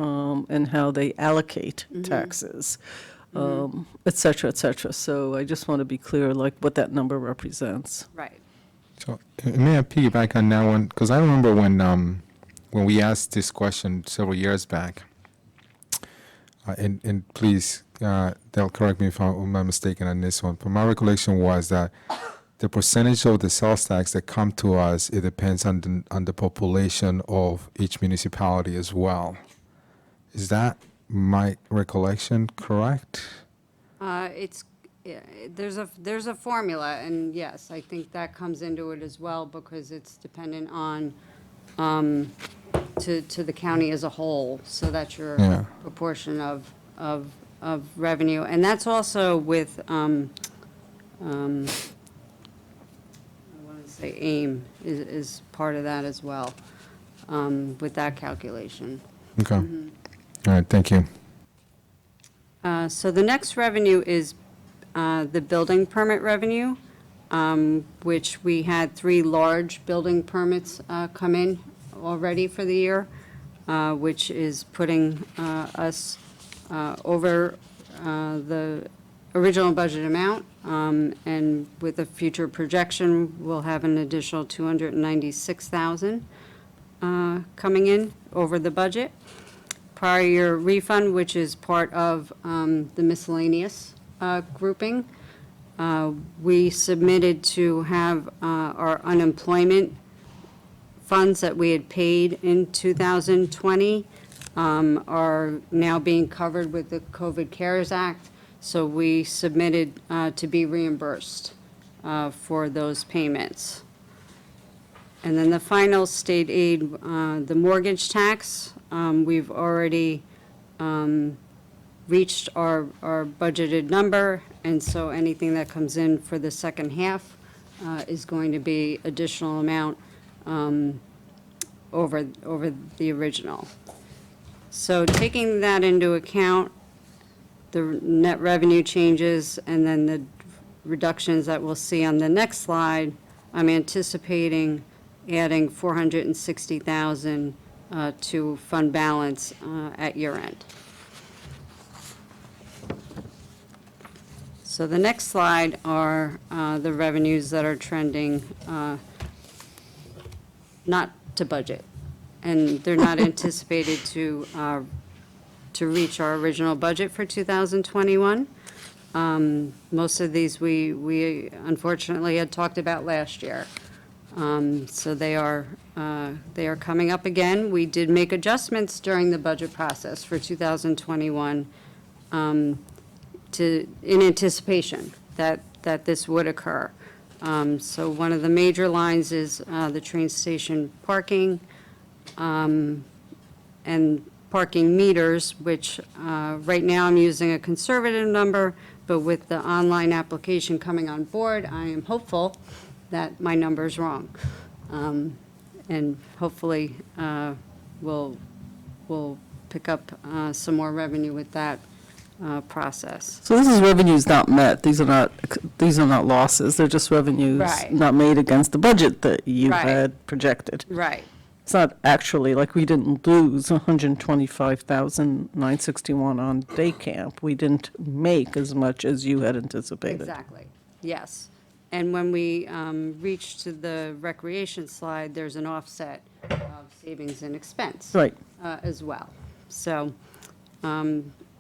and how they allocate taxes, et cetera, et cetera. So I just want to be clear, like, what that number represents. Right. So may I piggyback on that one? Because I remember when we asked this question several years back, and please, they'll correct me if I'm mistaken on this one, but my recollection was that the percentage of the sales tax that come to us, it depends on the population of each municipality as well. Is that my recollection correct? There's a formula, and yes, I think that comes into it as well, because it's dependent on, to the county as a whole, so that's your Yeah. proportion of revenue. And that's also with, I want to say AIM is part of that as well, with that calculation. Okay. All right, thank you. So the next revenue is the building permit revenue, which we had 3 large building permits come in already for the year, which is putting us over the original budget amount. And with a future projection, we'll have an additional $296,000 coming in over the budget. Prior year refund, which is part of the miscellaneous grouping. We submitted to have our unemployment funds that we had paid in 2020 are now being covered with the COVID CARES Act. So we submitted to be reimbursed for those payments. And then the final state aid, the mortgage tax, we've already reached our budgeted number, and so anything that comes in for the second half is going to be additional amount over the original. So taking that into account, the net revenue changes, and then the reductions that we'll see on the next slide, I'm anticipating adding $460,000 to fund balance at year end. So the next slide are the revenues that are trending not to budget, and they're not anticipated to reach our original budget for 2021. Most of these we unfortunately had talked about last year. So they are coming up again. We did make adjustments during the budget process for 2021 in anticipation that this would occur. So one of the major lines is the train station parking and parking meters, which right now I'm using a conservative number, but with the online application coming on board, I am hopeful that my number's wrong. And hopefully we'll pick up some more revenue with that process. So this is revenues not met. These are not losses. They're just revenues Right. not made against the budget that you Right. had projected. Right. It's not actually, like, we didn't lose 125,961 on day camp. We didn't make as much as you had anticipated. Exactly, yes. And when we reach to the recreation slide, there's an offset of savings and expense. Right. As well. So,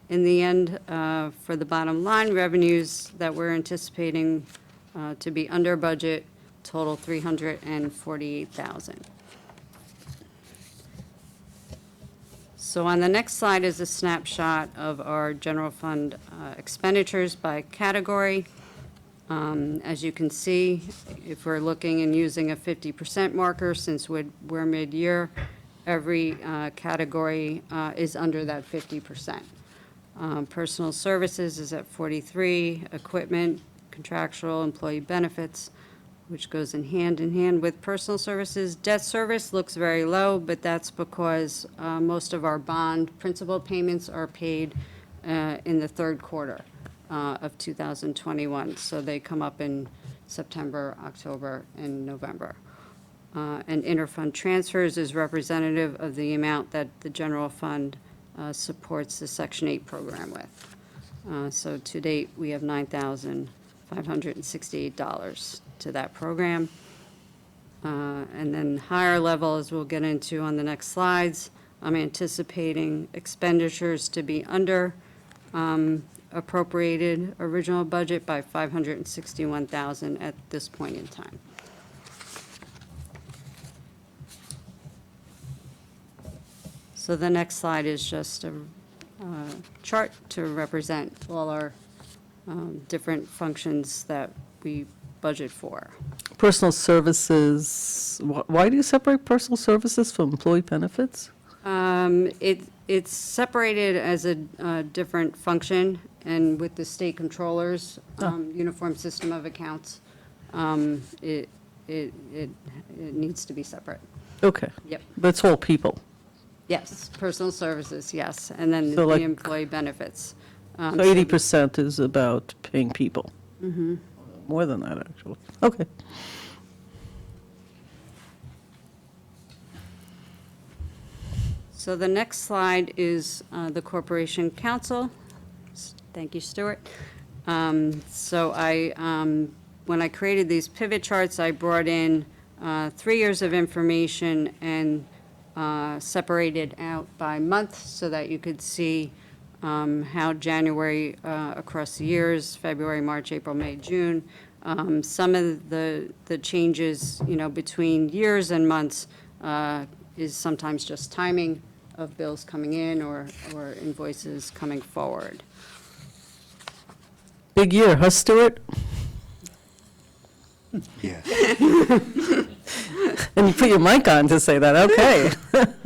in the end, for the bottom line, revenues that we're anticipating to be under budget total $348,000. So on the next slide is a snapshot of our general fund expenditures by category. As you can see, if we're looking and using a 50% marker, since we're mid-year, every category is under that 50%. Personal services is at 43, equipment, contractual employee benefits, which goes in hand with personal services. Debt service looks very low, but that's because most of our bond principal payments are paid in the third quarter of 2021. So they come up in September, October, and November. And interfund transfers is representative of the amount that the general fund supports the Section 8 program with. So to date, we have $9,568 to that program. And then higher level, as we'll get into on the next slides, I'm anticipating expenditures to be under appropriated original budget by $561,000 at this point in time. So the next slide is just a chart to represent all our different functions that we budget for. Personal services, why do you separate personal services from employee benefits? It's separated as a different function, and with the state controllers, uniform system of accounts, it needs to be separate. Okay. Yep. But it's all people. Yes, personal services, yes, and then So the like- employee benefits. So 80% is about paying people. More than that, actually. Okay. So the next slide is the Corporation Counsel. Thank you, Stuart. So when I created these pivot charts, I brought in 3 years of information and separated out by month so that you could see how January across the years, February, March, April, May, June. Some of the changes, between years and months is sometimes just timing of bills coming in or invoices coming forward. Big year, huh, Stuart? Yeah. And you put your mic on to say that, okay.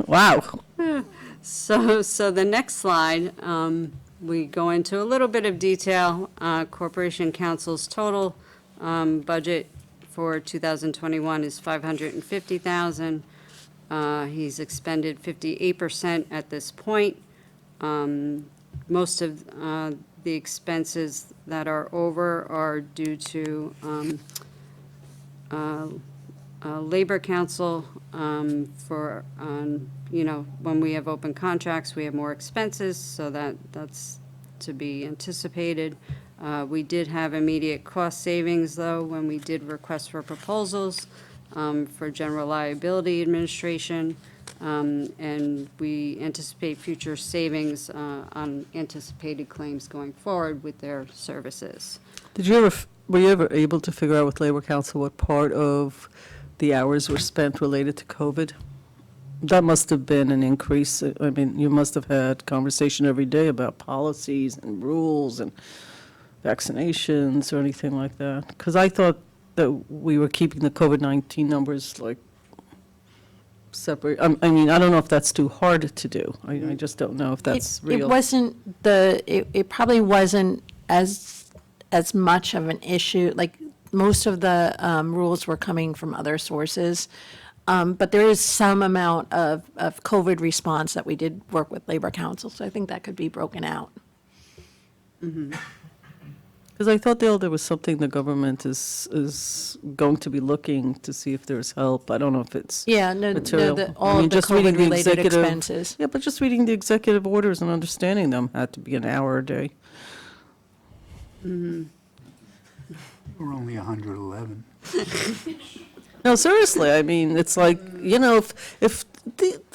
Wow. So the next slide, we go into a little bit of detail. Corporation Counsel's total budget for 2021 is $550,000. He's expended 58% at this point. Most of the expenses that are over are due to Labor Council for, when we have open contracts, we have more expenses, so that's to be anticipated. We did have immediate cost savings, though, when we did request for proposals for general liability administration, and we anticipate future savings on anticipated claims going forward with their services. Were you ever able to figure out with Labor Council what part of the hours were spent related to COVID? That must have been an increase. I mean, you must have had conversation every day about policies and rules and vaccinations or anything like that. Because I thought that we were keeping the COVID-19 numbers like separate. I mean, I don't know if that's too hard to do. I just don't know if that's real. It wasn't it probably wasn't as much of an issue. Like, most of the rules were coming from other sources. But there is some amount of COVID response that we did work with Labor Council, so I think that could be broken out. Because I thought there was something the government is going to be looking to see if there's help. I don't know if it's Yeah, no, material. all of the just reading the COVID-related executive- expenses. Yeah, but just reading the executive orders and understanding them had to be an hour a day. We're only 111. No, seriously, I mean, it's like, if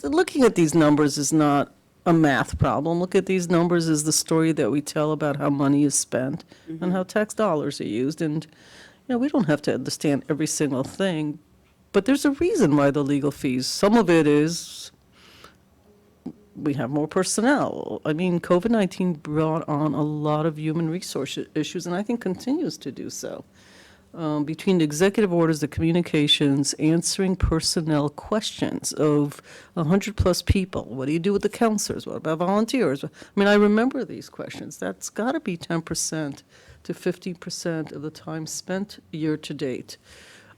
looking at these numbers is not a math problem, look at these numbers as the story that we tell about how money is spent and how tax dollars are used. And, we don't have to understand every single thing, but there's a reason why the legal fees, some of it is we have more personnel. I mean, COVID-19 brought on a lot of human resource issues, and I think continues to do so. Between the executive orders, the communications, answering personnel questions of 100-plus people. What do you do with the counselors? What about volunteers? I mean, I remember these questions. That's got to be 10% to 50% of the time spent year-to-date.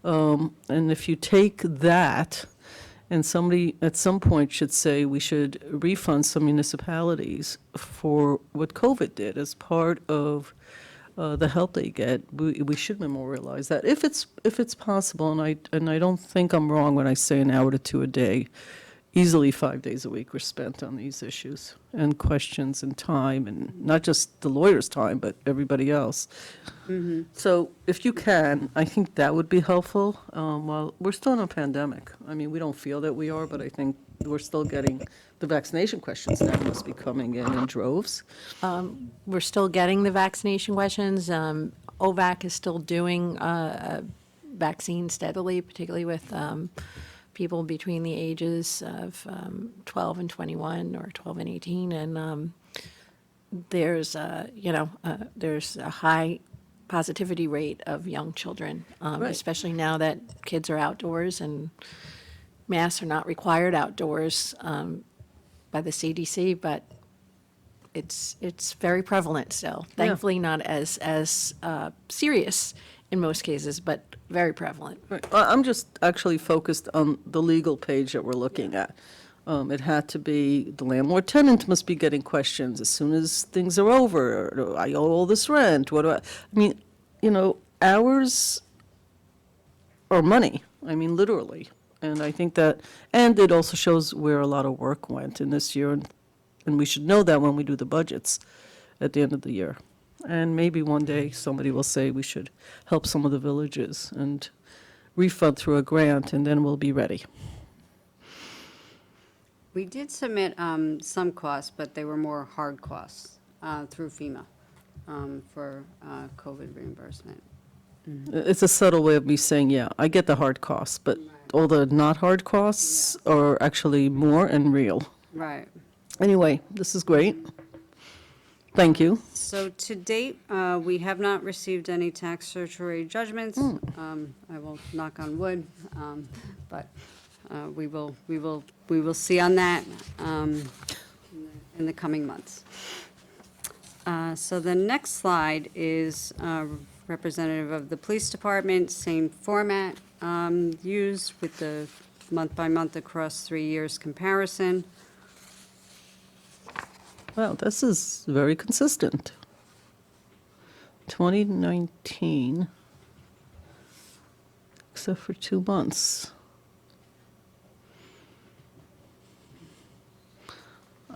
And if you take that, and somebody at some point should say we should refund some municipalities for what COVID did as part of the help they get, we should memorialize that if it's possible. And I don't think I'm wrong when I say an hour to two a day. Easily 5 days a week were spent on these issues and questions and time, and not just the lawyer's time, but everybody else. So if you can, I think that would be helpful. Well, we're still in a pandemic. I mean, we don't feel that we are, but I think we're still getting, the vaccination questions now must be coming in droves. We're still getting the vaccination questions. OVAC is still doing vaccine steadily, particularly with people between the ages of 12 and 21 or 12 and 18. And there's a high positivity rate of young children, Right. especially now that kids are outdoors and masks are not required outdoors by the CDC, but it's very prevalent still. Thankfully, not as serious in most cases, but very prevalent. Right. I'm just actually focused on the legal page that we're looking at. It had to be, the landlord-tenant must be getting questions as soon as things are over. I owe all this rent, what do I mean, hours or money, I mean, literally. And I think that, and it also shows where a lot of work went in this year, and we should know that when we do the budgets at the end of the year. And maybe one day somebody will say we should help some of the villages and refund through a grant, and then we'll be ready. We did submit some costs, but they were more hard costs through FEMA for COVID reimbursement. It's a subtle way of me saying, yeah, I get the hard costs, but all the not hard costs are actually more and real. Right. Anyway, this is great. Thank you. So to date, we have not received any tax surcharge judgments. I will knock on wood, but we will see on that in the coming months. So the next slide is representative of the police department, same format used with the month-by-month across 3 years comparison. Wow, this is very consistent. 2019, except for 2 months.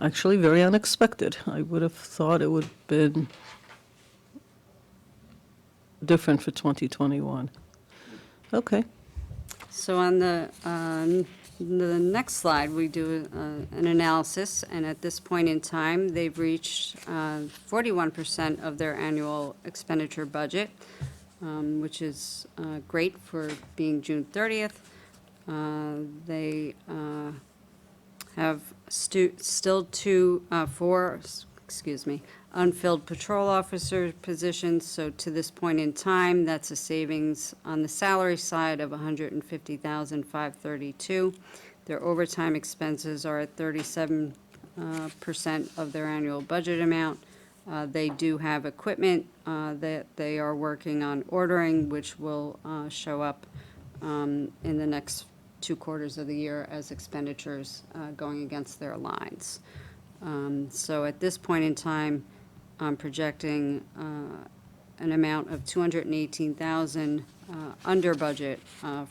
Actually, very unexpected. I would have thought it would have been different for 2021. Okay. So on the next slide, we do an analysis, and at this point in time, they've reached 41% of their annual expenditure budget, which is great for being June 30th. They have still four unfilled patrol officer positions. So to this point in time, that's a savings on the salary side of $150,532. Their overtime expenses are at 37% of their annual budget amount. They do have equipment that they are working on ordering, which will show up in the next 2 quarters of the year as expenditures going against their lines. So at this point in time, I'm projecting an amount of $218,000 under budget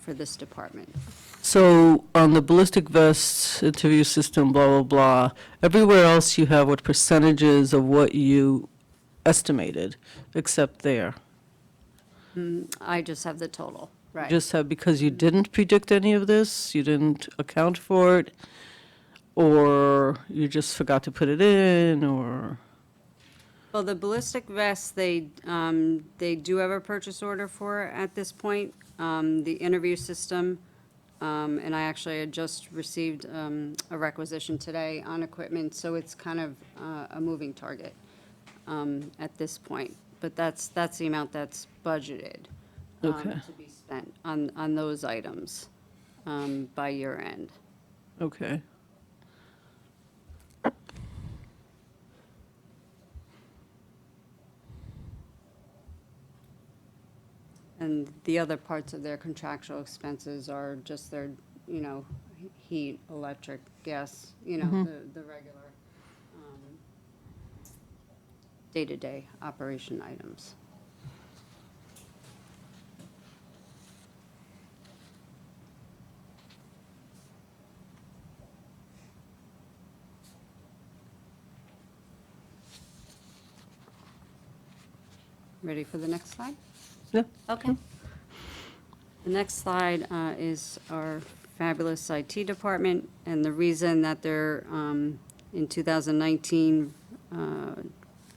for this department. So on the ballistic vest interview system, blah, blah, blah, everywhere else you have what percentages of what you estimated, except there. I just have the total, right? Just have, because you didn't predict any of this, you didn't account for it, or you just forgot to put it in, or? Well, the ballistic vests, they do have a purchase order for at this point. The interview system, and I actually had just received a requisition today on equipment, so it's kind of a moving target at this point. But that's the amount that's budgeted Okay. to be spent on those items by year end. Okay. And the other parts of their contractual expenses are just their, you know, heat, electric, gas, you know, the regular day-to-day operation items. Ready for the next slide? Yeah. Okay. The next slide is our fabulous IT department, and the reason that they're in 2019,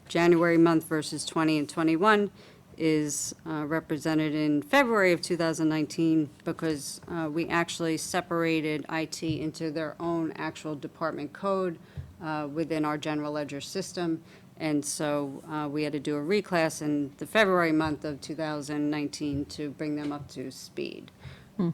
January month versus 20 and 21 is represented in February of 2019 because we actually separated IT into their own actual department code within our general ledger system. And so we had to do a reclass in the February month of 2019 to bring them up to speed. So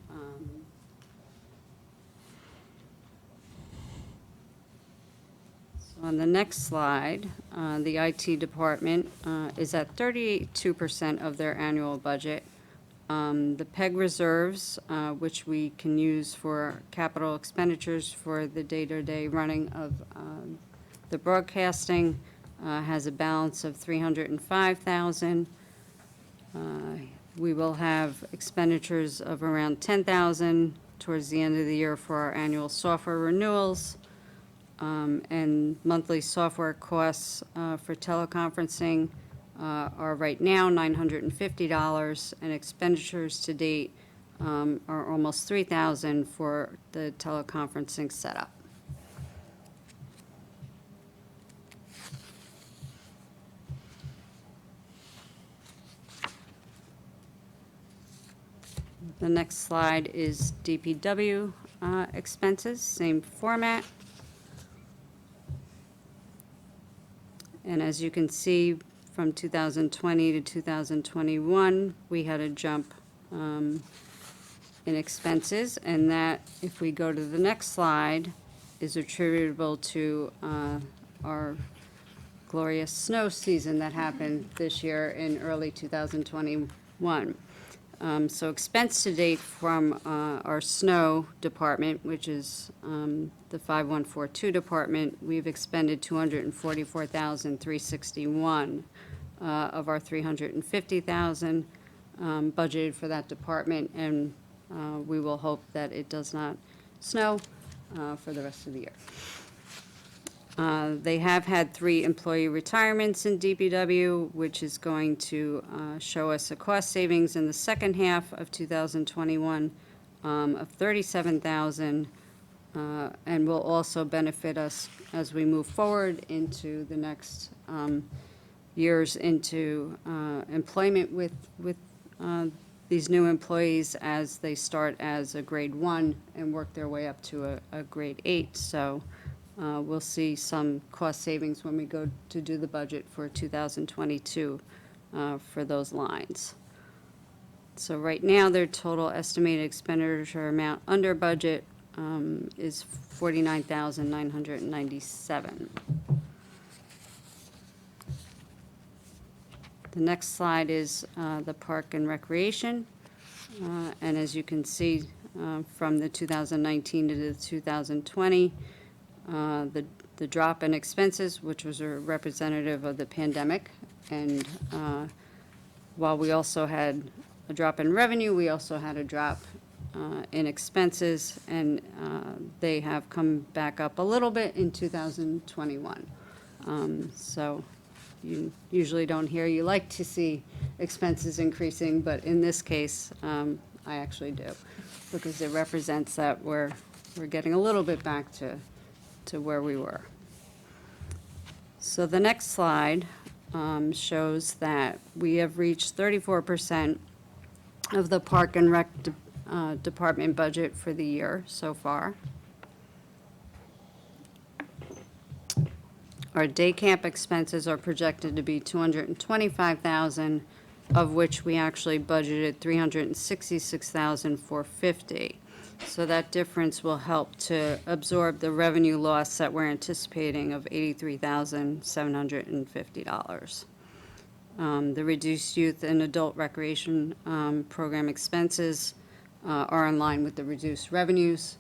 on the next slide, the IT department is at 32% of their annual budget. The PEG reserves, which we can use for capital expenditures for the day-to-day running of the broadcasting, has a balance of $305,000. We will have expenditures of around $10,000 towards the end of the year for our annual software renewals, and monthly software costs for teleconferencing are right now $950, and expenditures to date are almost $3,000 for the teleconferencing setup. The next slide is DPW expenses, same format. And as you can see, from 2020 to 2021, we had a jump in expenses, and that, if we go to the next slide, is attributable to our glorious snow season that happened this year in early 2021. So expense to date from our snow department, which is the 5142 department, we've expended $244,361 of our $350,000 budgeted for that department, and we will hope that it does not snow for the rest of the year. They have had 3 employee retirements in DPW, which is going to show us a cost savings in the second half of 2021 of $37,000, and will also benefit us as we move forward into the next years into employment with these new employees as they start as a grade 1 and work their way up to a grade 8. So we'll see some cost savings when we go to do the budget for 2022 for those lines. So right now, their total estimated expenditure amount under budget is $49,997. The next slide is the Park and Recreation. And as you can see, from the 2019 to the 2020, the drop in expenses, which was a representative of the pandemic, and while we also had a drop in revenue, we also had a drop in expenses, and they have come back up a little bit in 2021. So you usually don't hear, you like to see expenses increasing, but in this case, I actually do, because it represents that we're getting a little bit back to where we were. So the next slide shows that we have reached 34% of the Park and Rec department budget for the year so far. Our day camp expenses are projected to be $225,000, of which we actually budgeted $366,450. So that difference will help to absorb the revenue loss that we're anticipating of $83,750. The reduced youth and adult recreation program expenses are in line with the reduced revenues.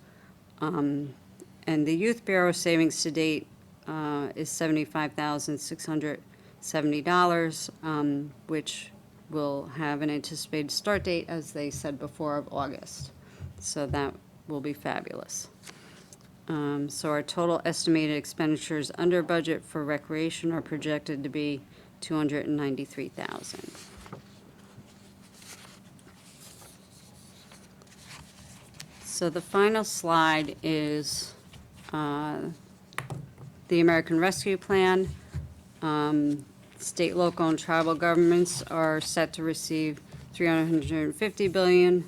And the Youth Bureau savings to date is $75,670, which will have an anticipated start date, as they said before, of August. So that will be fabulous. So our total estimated expenditures under budget for recreation are projected to be $293,000. So the final slide is the American Rescue Plan. State, local, and tribal governments are set to receive $350 billion,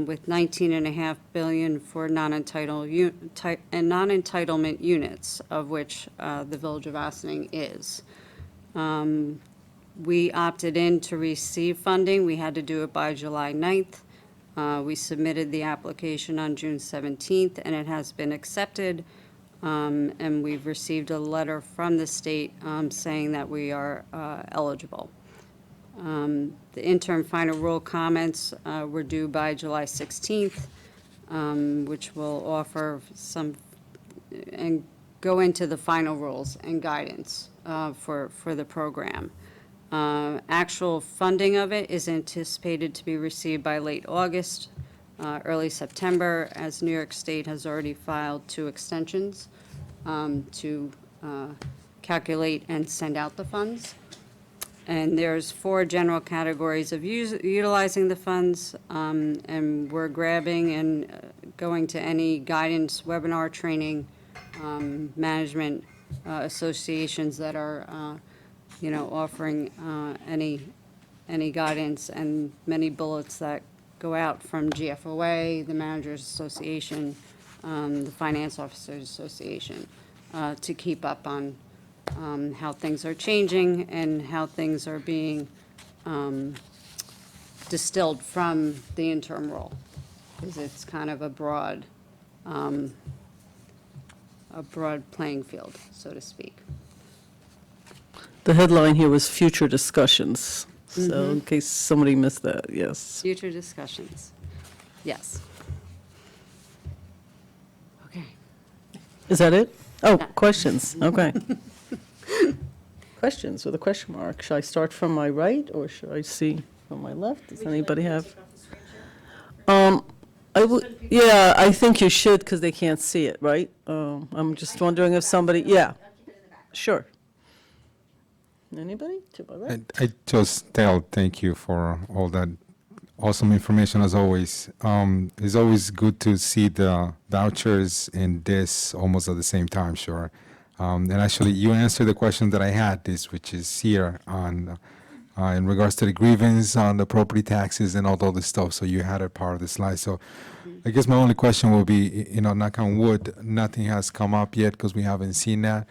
with $19.5 billion for non-entitlement units, of which the Village of Ossining is. We opted in to receive funding. We had to do it by July 9th. We submitted the application on June 17th, and it has been accepted. And we've received a letter from the state saying that we are eligible. The interim final rule comments were due by July 16th, which will offer some and go into the final rules and guidance for the program. Actual funding of it is anticipated to be received by late August, early September, as New York State has already filed 2 extensions to calculate and send out the funds. And there's 4 general categories of utilizing the funds, and we're grabbing and going to any guidance, webinar, training, management associations that are, offering any guidance, and many bullets that go out from GFOA, the Managers Association, the Finance Officers Association, to keep up on how things are changing and how things are being distilled from the interim rule, because it's kind of a broad playing field, so to speak. The headline here was future discussions, so in case somebody missed that, yes. Future discussions, yes. Okay. Is that it? Oh, Yeah. questions, okay. Questions with a question mark. Should I start from my right, or should I see from my left? Does anybody have? Yeah, I think you should, because they can't see it, right? I'm just wondering if somebody, yeah. Sure. Anybody to my right? I just thank you for all that awesome information as always. It's always good to see the vouchers and this almost at the same time, sure. And actually, you answered the question that I had, which is here on in regards to the grievance on the property taxes and all the other stuff. So you had a part of the slide. So I guess my only question will be, knock on wood, nothing has come up yet because we haven't seen that.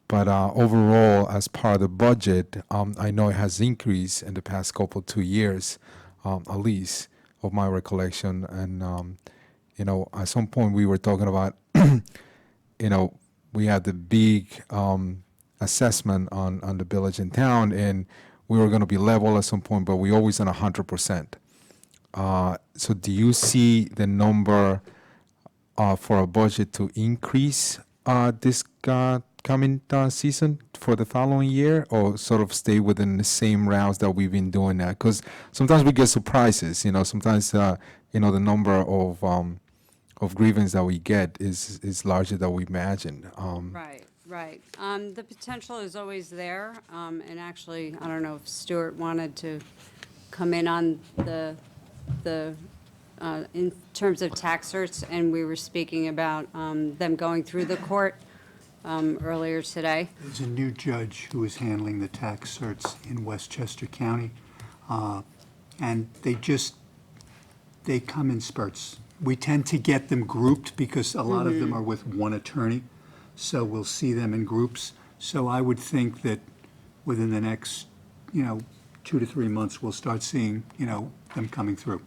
But overall, as part of the budget, I know it has increased in the past 2 years, at least, of my recollection. And, at some point we were talking about, we had the big assessment on the village and town, and we were going to be level at some point, but we always on 100%. So do you see the number for a budget to increase this coming season for the following year, or sort of stay within the same routes that we've been doing that? Because sometimes we get surprises, sometimes, the number of grievance that we get is larger than we imagined. Right. The potential is always there. And actually, I don't know if Stuart wanted to come in on the in terms of tax certs, and we were speaking about them going through the court earlier today. There's a new judge who is handling the tax certs in Westchester County, and they come in spurts. We tend to get them grouped because a lot of them are with one attorney, so we'll see them in groups. So I would think that within the next, 2 to 3 months, we'll start seeing, them coming through.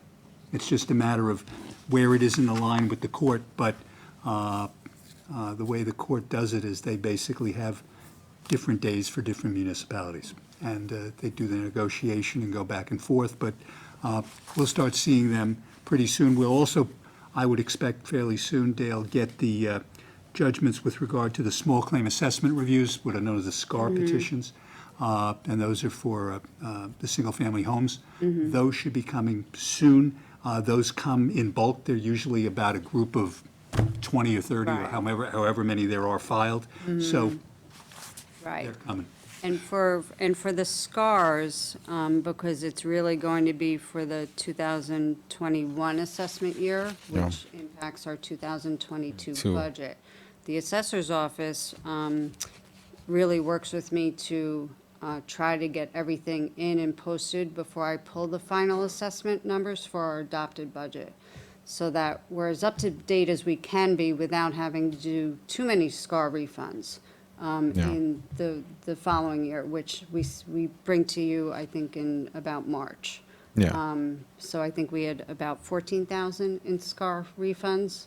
It's just a matter of where it is in the line with the court, but the way the court does it is they basically have different days for different municipalities. and they do the negotiation and go back and forth, but we'll start seeing them pretty soon. We'll also, I would expect fairly soon, Dale, get the judgments with regard to the small claim assessment reviews, what are known as the SCAR petitions, and those are for the single-family homes. Those should be coming soon. Those come in bulk. They're usually about a group of 20 or 30 or Right. however many there are filed. So Right. they're coming. And for the SCARs, because it's really going to be for the 2021 assessment year, Yeah. which impacts our 2022 Two. budget. The assessor's office really works with me to try to get everything in and posted before I pull the final assessment numbers for our adopted budget, so that we're as up to date as we can be without having to do too many SCAR refunds Yeah. in the following year, which we bring to you, I think, in about March. Yeah. So I think we had about 14,000 in SCAR refunds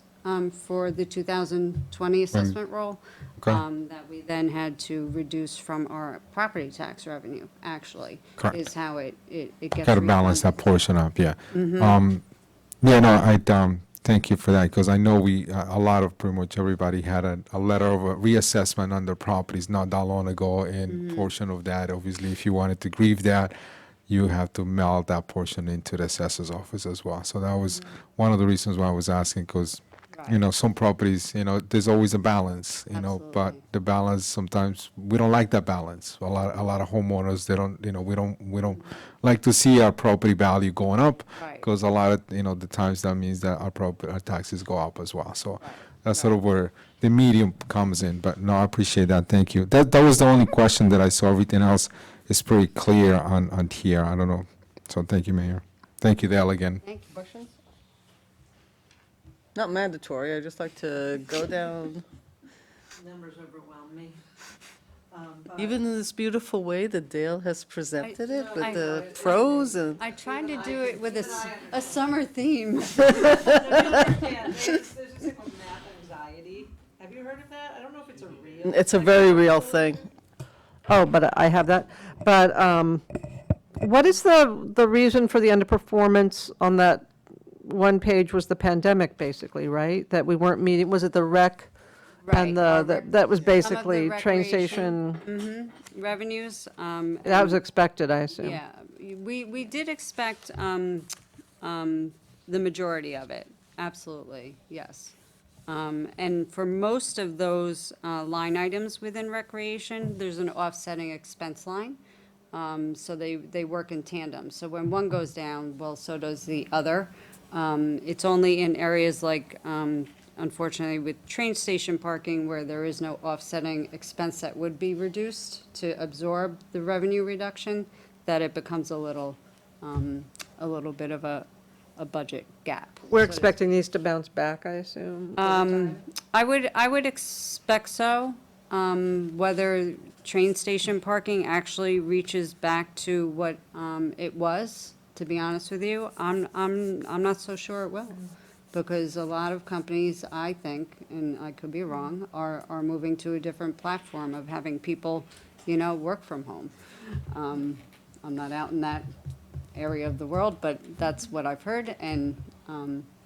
for the 2020 assessment roll. Okay. That we then had to reduce from our property tax revenue, actually. Correct. Is how it gets. Got to balance that refunded. portion up, yeah. Yeah, no, thank you for that, because I know a lot of, pretty much everybody had a letter of a reassessment on their properties not that long ago, and portion of that, obviously, if you wanted to grieve that, you have to mail that portion into the assessor's office as well. So that was one of the reasons why I was asking, because, some properties, there's always a balance, but Absolutely. the balance, sometimes, we don't like that balance. A lot of homeowners, they don't, we don't like to see our property value going up, Right. because a lot of, the times that means that our taxes go up as well. So that's sort of where the medium comes in. But no, I appreciate that. Thank you. That was the only question that I saw. Everything else is pretty clear on here. I don't know. So thank you, Mayor. Thank you, Dale, again. Thank you. Questions? Not mandatory, I just like to go down, Numbers overwhelm me. But even in this beautiful way that Dale has presented it, I- with the pros and, I tried to do it with a summer theme. No, you understand, there's this thing called math anxiety. Have you heard of that? I don't know if it's a real. it's a very real thing. Oh, but I have that. But what is the reason for the underperformance on that one page was the pandemic, basically, right? That we weren't meeting, was it the rec? And that was basically train station, Revenues. that was expected, I assume. Yeah, we did expect the majority of it, absolutely, yes. And for most of those line items within recreation, there's an offsetting expense line. So they work in tandem. So when one goes down, well, so does the other. It's only in areas like, unfortunately, with train station parking, where there is no offsetting expense that would be reduced to absorb the revenue reduction, that it becomes a little bit of a budget gap. We're So to expecting these to bounce back, I assume? I would expect so. Whether train station parking actually reaches back to what it was, to be honest with you, I'm not so sure it will. Because a lot of companies, I think, and I could be wrong, are moving to a different platform of having people, work from home. I'm not out in that area of the world, but that's what I've heard, and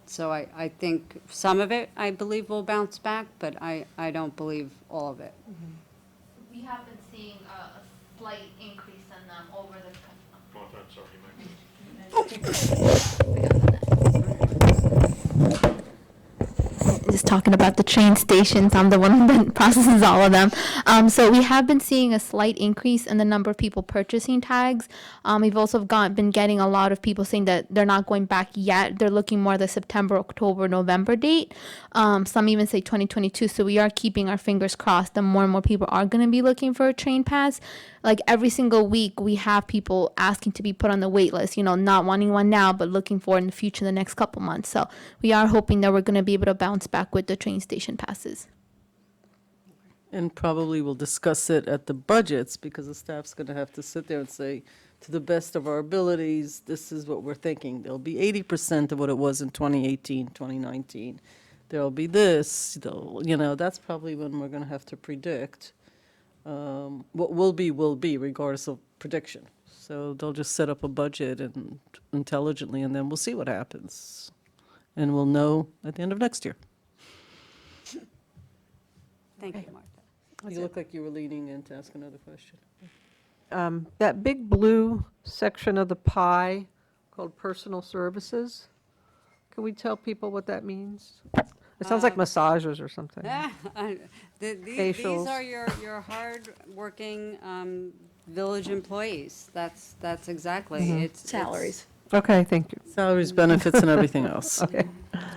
so I think some of it, I believe, will bounce back, but I don't believe all of it. We have been seeing a slight increase in them over the. Just talking about the train stations, I'm the one that processes all of them. So we have been seeing a slight increase in the number of people purchasing tags. We've also been getting a lot of people saying that they're not going back yet. They're looking more at the September, October, November date. Some even say 2022. So we are keeping our fingers crossed that more and more people are going to be looking for a train pass. Like every single week, we have people asking to be put on the wait list, not wanting one now, but looking for it in the future, in the next couple months. So we are hoping that we're going to be able to bounce back with the train station passes. And probably we'll discuss it at the budgets, because the staff's going to have to sit there and say, to the best of our abilities, this is what we're thinking. There'll be 80% of what it was in 2018, 2019. There'll be this, that's probably when we're going to have to predict. What will be, regardless of prediction. So they'll just set up a budget and intelligently, and then we'll see what happens. And we'll know at the end of next year. Thank you, Martha. You look like you were leaning in to ask another question. That big blue section of the pie called personal services, can we tell people what that means? It sounds like massagers or something. These Facials. are your hard-working village employees. That's exactly. It's Salaries. Okay, thank you. Salaries, benefits, and everything else.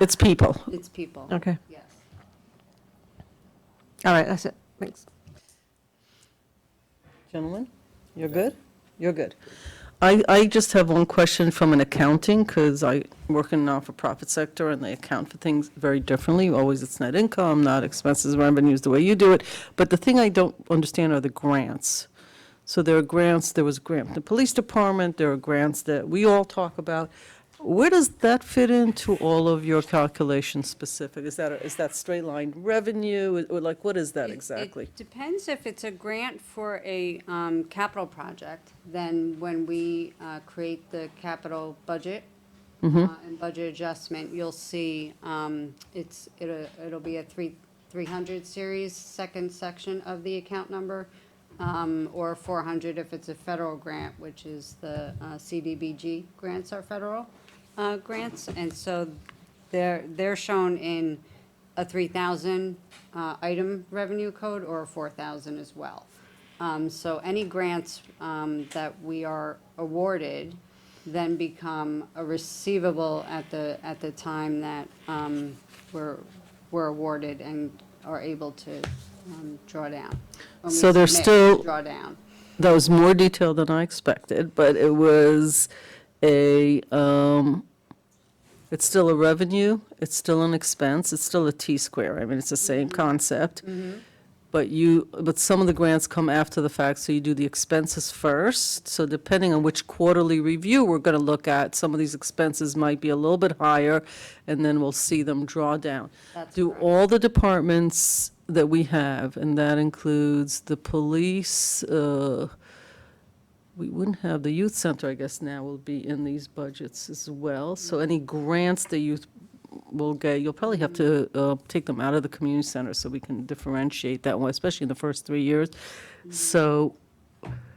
It's people. It's people. Okay, Yes. all right, that's it, thanks. Gentlemen, you're good? You're good. I just have one question from an accounting, because I work in the not-for-profit sector, and they account for things very differently. Always it's net income, not expenses, revenues, the way you do it. But the thing I don't understand are the grants. So there are grants, there was a grant in the police department, there are grants that we all talk about. Where does that fit into all of your calculations specific? Is that straight line revenue, or like, what is that exactly? It depends if it's a grant for a capital project, then when we create the capital budget and budget adjustment, you'll see it'll be a 300 series, second section of the account number, or 400 if it's a federal grant, which is the CDBG grants are federal grants, and so they're shown in a 3,000 item revenue code or a 4,000 as well. So any grants that we are awarded then become a receivable at the time that we're awarded and are able to draw down. When we So there's submit, still- draw down. That was more detailed than I expected, but it was it's still a revenue, it's still an expense, it's still a T-square. I mean, it's the same concept. But some of the grants come after the fact, so you do the expenses first. So depending on which quarterly review we're going to look at, some of these expenses might be a little bit higher, and then we'll see them draw down. That's Do correct. all the departments that we have, and that includes the police, we wouldn't have, the youth center, I guess now will be in these budgets as well. So any grants the youth will get, you'll probably have to take them out of the community center so we can differentiate that one, especially in the first 3 years. So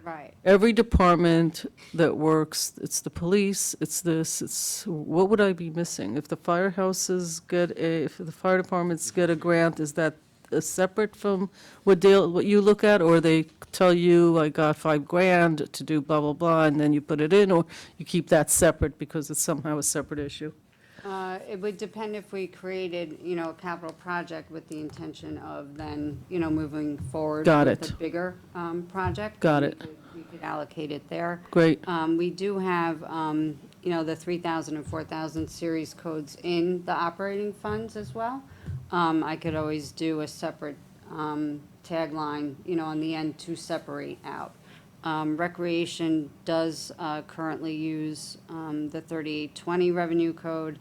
Right. every department that works, it's the police, it's this, it's, what would I be missing? If the firehouses if the fire departments get a grant, is that separate from what you look at? Or they tell you, I got $5,000 to do blah, blah, blah, and then you put it in, or you keep that separate because it's somehow a separate issue? It would depend if we created, a capital project with the intention of then, moving forward. Got with it. a bigger project. Got we it. We could allocate it there. Great. We do have, the 3,000 and 4,000 series codes in the operating funds as well. I could always do a separate tagline, on the end to separate out. Recreation does currently use the 3820 revenue code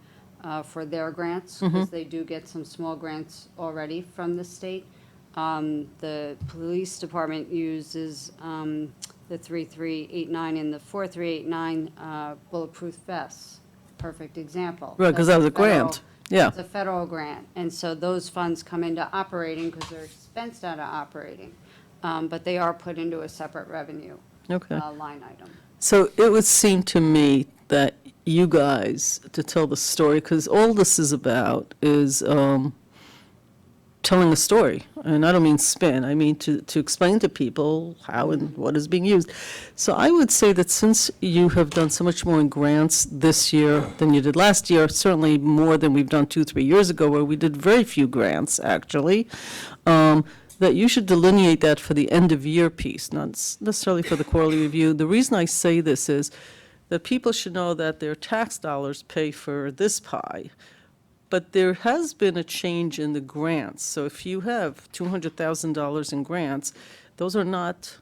for their grants, because they do get some small grants already from the state. The police department uses the 3389 and the 4389 bulletproof vests. Perfect example. Right, 'cause That's that was a federal- grant. Yeah. It's a federal grant, and so those funds come into operating because they're expensed out of operating. But they are put into a separate revenue Okay. line item. So it would seem to me that you guys, to tell the story, because all this is about is telling a story. And I don't mean spin, I mean to explain to people how and what is being used. So I would say that since you have done so much more in grants this year than you did last year, certainly more than we've done 2-3 years ago, where we did very few grants, actually, that you should delineate that for the end-of-year piece, not necessarily for the quarterly review. The reason I say this is that people should know that their tax dollars pay for this pie, but there has been a change in the grants. So if you have $200,000 in grants, those are not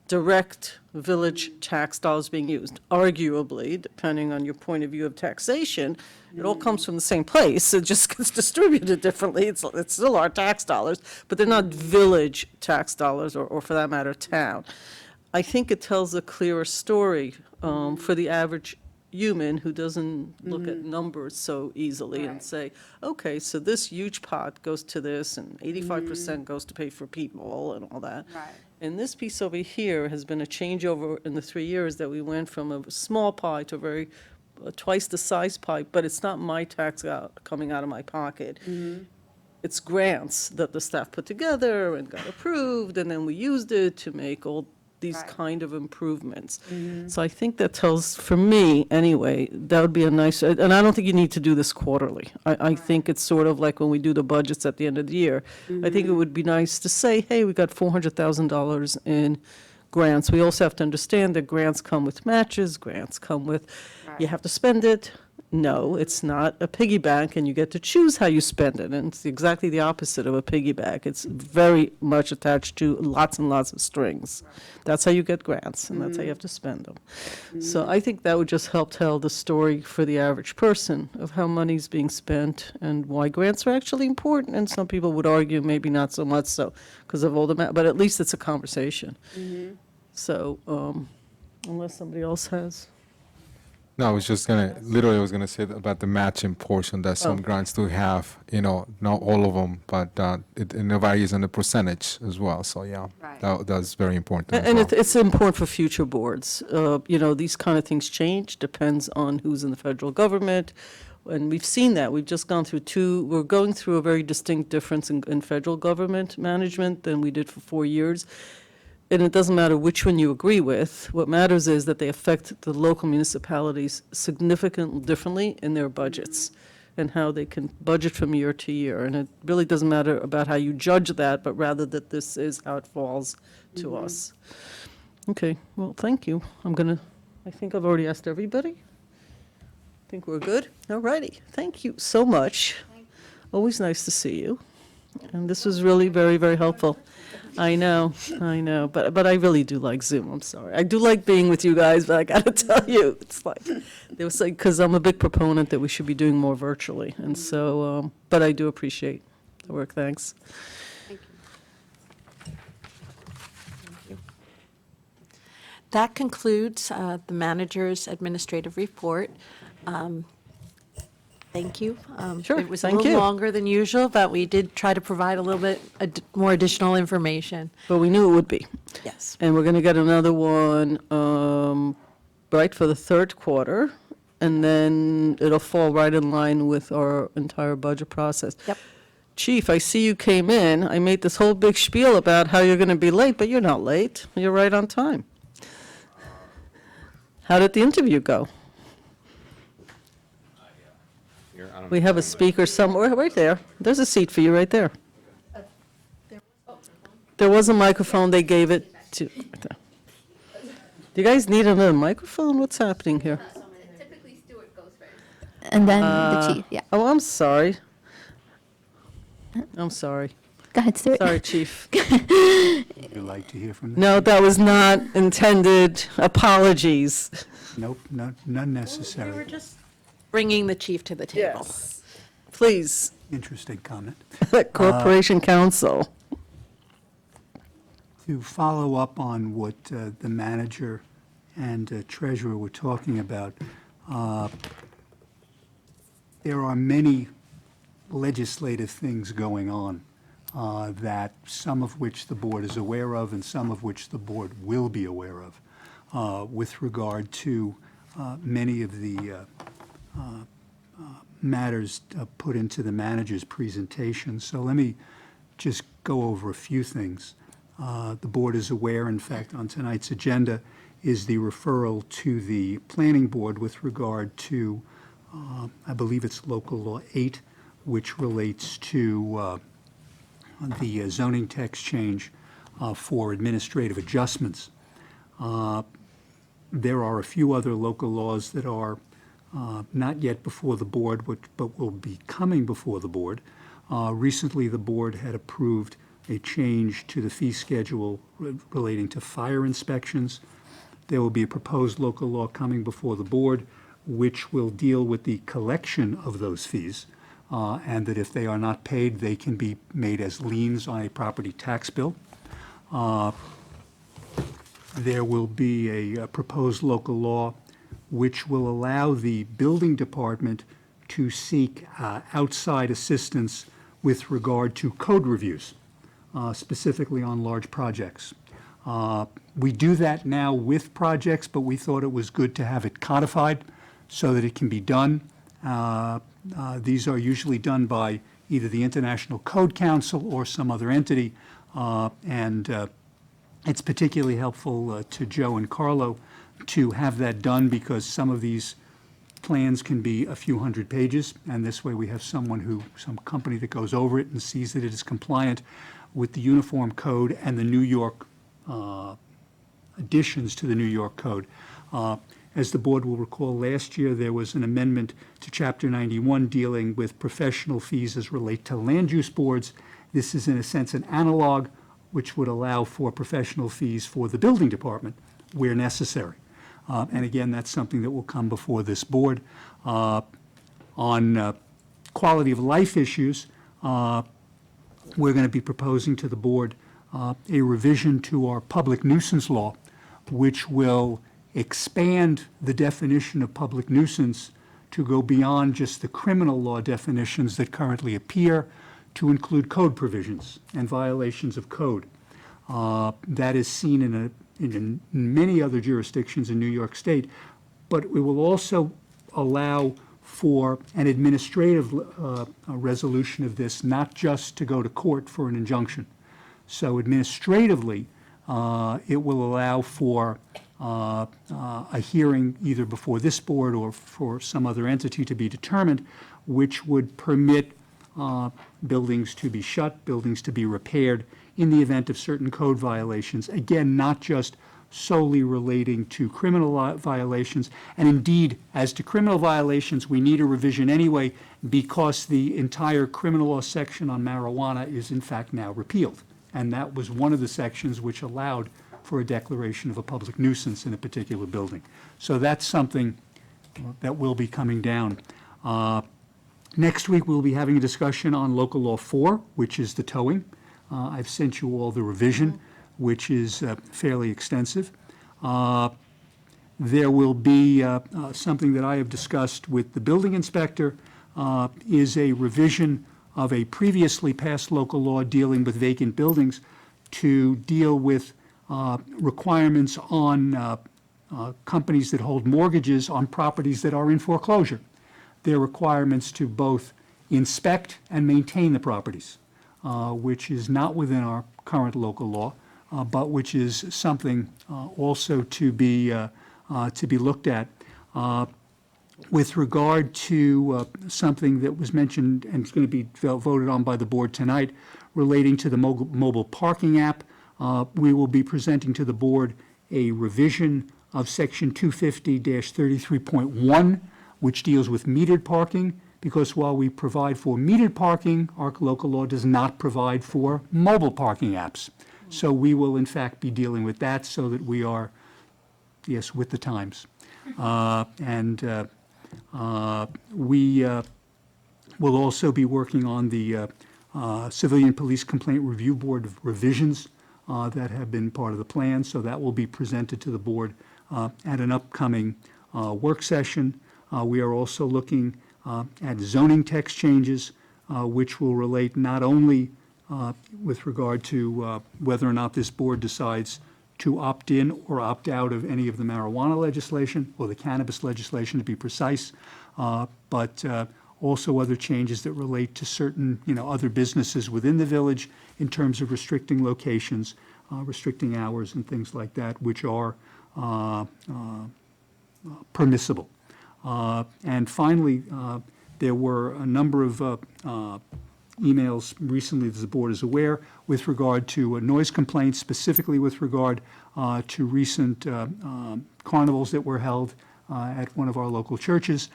direct village tax dollars being used. Arguably, depending on your point of view of taxation, it all comes from the same place. It just gets distributed differently. It's still our tax dollars, but they're not village tax dollars, or for that matter, town. I think it tells a clearer story for the average human who doesn't look at numbers so easily and Right. say, okay, so this huge pot goes to this, and 85% goes to pay for people and all that. Right. And this piece over here has been a changeover in the 3 years that we went from a small pie to a very, twice the size pie, but it's not my tax coming out of my pocket. It's grants that the staff put together and got approved, and then we used it to make all these Right. kind of improvements. So I think that tells, for me anyway, that would be a nice, and I don't think you need to do this quarterly. I think it's sort of like when we do the budgets at the end of the year. I think it would be nice to say, hey, we got $400,000 in grants. We also have to understand that grants come with matches, grants come with, you Right. have to spend it. No, it's not a piggy bank, and you get to choose how you spend it, and it's exactly the opposite of a piggy bank. It's very much attached to lots and lots of strings. That's how you get grants, and that's how you have to spend them. So I think that would just help tell the story for the average person of how money's being spent and why grants are actually important, and some people would argue maybe not so much so because of all the, but at least it's a conversation. So, unless somebody else has. No, I was just literally I was gonna say about the matching portion that some Oh. grants do have, not all of them, but it varies on the percentage as well, so yeah. Right. That's very important as And well. it's important for future boards. These kind of things change, depends on who's in the federal government. And we've seen that. We've just gone through we're going through a very distinct difference in federal government management than we did for 4 years. And it doesn't matter which one you agree with. What matters is that they affect the local municipalities significantly differently in their budgets and how they can budget from year to year. And it really doesn't matter about how you judge that, but rather that this is how it falls to us. Okay, well, thank you. I think I've already asked everybody. I think we're good. All righty. Thank you so much. Always nice to see you. And this was really very, very helpful. I know, but I really do like Zoom, I'm sorry. I do like being with you guys, but I gotta tell you, it's like, because I'm a big proponent that we should be doing more virtually, and so, but I do appreciate the work, thanks. Thank you. That concludes the manager's administrative report. Thank you. Sure, It was a thank little you. longer than usual, but we did try to provide a little bit more additional information. But we knew it would be. Yes. And we're gonna get another one, right, for the third quarter, and then it'll fall right in line with our entire budget process. Yep. Chief, I see you came in. I made this whole big spiel about how you're gonna be late, but you're not late. You're right on time. How did the interview go? We have a speaker somewhere, right there. There's a seat for you right there. There was a microphone, they gave it to. Do you guys need another microphone? What's happening here? Typically Stuart goes first. And then the chief, yeah. Oh, I'm sorry. I'm sorry. Go ahead, Stuart. Sorry, Chief. Would you like to hear from them? No, that was not intended. Apologies. Nope, none necessary. We were just bringing the chief to the table. Please, Interesting comment. Corporation Counsel. To follow up on what the manager and treasurer were talking about, there are many legislative things going on that some of which the board is aware of and some of which the board will be aware of with regard to many of the matters put into the manager's presentation. So let me just go over a few things. The board is aware, in fact, on tonight's agenda is the referral to the planning board with regard to, I believe it's local law 8, which relates to the zoning text change for administrative adjustments. There are a few other local laws that are not yet before the board, but will be coming before the board. Recently, the board had approved a change to the fee schedule relating to fire inspections. There will be a proposed local law coming before the board, which will deal with the collection of those fees, and that if they are not paid, they can be made as liens on a property tax bill. there will be a proposed local law which will allow the building department to seek outside assistance with regard to code reviews, specifically on large projects. We do that now with projects, but we thought it was good to have it codified so that it can be done. These are usually done by either the International Code Council or some other entity, and it's particularly helpful to Joe and Carlo to have that done because some of these plans can be a few hundred pages, and this way we have some company that goes over it and sees that it is compliant with the Uniform Code and the New York additions to the New York Code. As the board will recall, last year there was an amendment to Chapter 91 dealing with professional fees as relate to land use boards. This is in a sense an analog which would allow for professional fees for the building department where necessary. And again, that's something that will come before this board. On quality of life issues, we're going to be proposing to the board a revision to our public nuisance law, which will expand the definition of public nuisance to go beyond just the criminal law definitions that currently appear to include code provisions and violations of code. That is seen in many other jurisdictions in New York State, but it will also allow for an administrative resolution of this, not just to go to court for an injunction. So administratively, it will allow for a hearing either before this board or for some other entity to be determined, which would permit buildings to be shut, buildings to be repaired in the event of certain code violations. Again, not just solely relating to criminal violations. And indeed, as to criminal violations, we need a revision anyway because the entire criminal law section on marijuana is in fact now repealed. And that was one of the sections which allowed for a declaration of a public nuisance in a particular building. So that's something that will be coming down. Next week, we'll be having a discussion on Local Law 4, which is the towing. I've sent you all the revision, which is fairly extensive. There will be something that I have discussed with the building inspector, is a revision of a previously passed local law dealing with vacant buildings to deal with requirements on companies that hold mortgages on properties that are in foreclosure. Their requirements to both inspect and maintain the properties, which is not within our current local law, but which is something also to be looked at. With regard to something that was mentioned and is going to be voted on by the board tonight relating to the mobile parking app, we will be presenting to the board a revision of Section 250-33.1, which deals with metered parking, because while we provide for metered parking, our local law does not provide for mobile parking apps. So we will in fact be dealing with that so that we are, yes, with the times. We will also be working on the Civilian Police Complaint Review Board revisions that have been part of the plan, so that will be presented to the board at an upcoming work session. We are also looking at zoning text changes, which will relate not only with regard to whether or not this board decides to opt in or opt out of any of the marijuana legislation, or the cannabis legislation to be precise, but also other changes that relate to certain, other businesses within the village in terms of restricting locations, restricting hours and things like that, which are permissible. And finally, there were a number of emails recently, as the board is aware, with regard to noise complaints, specifically with regard to recent carnivals that were held at one of our local churches.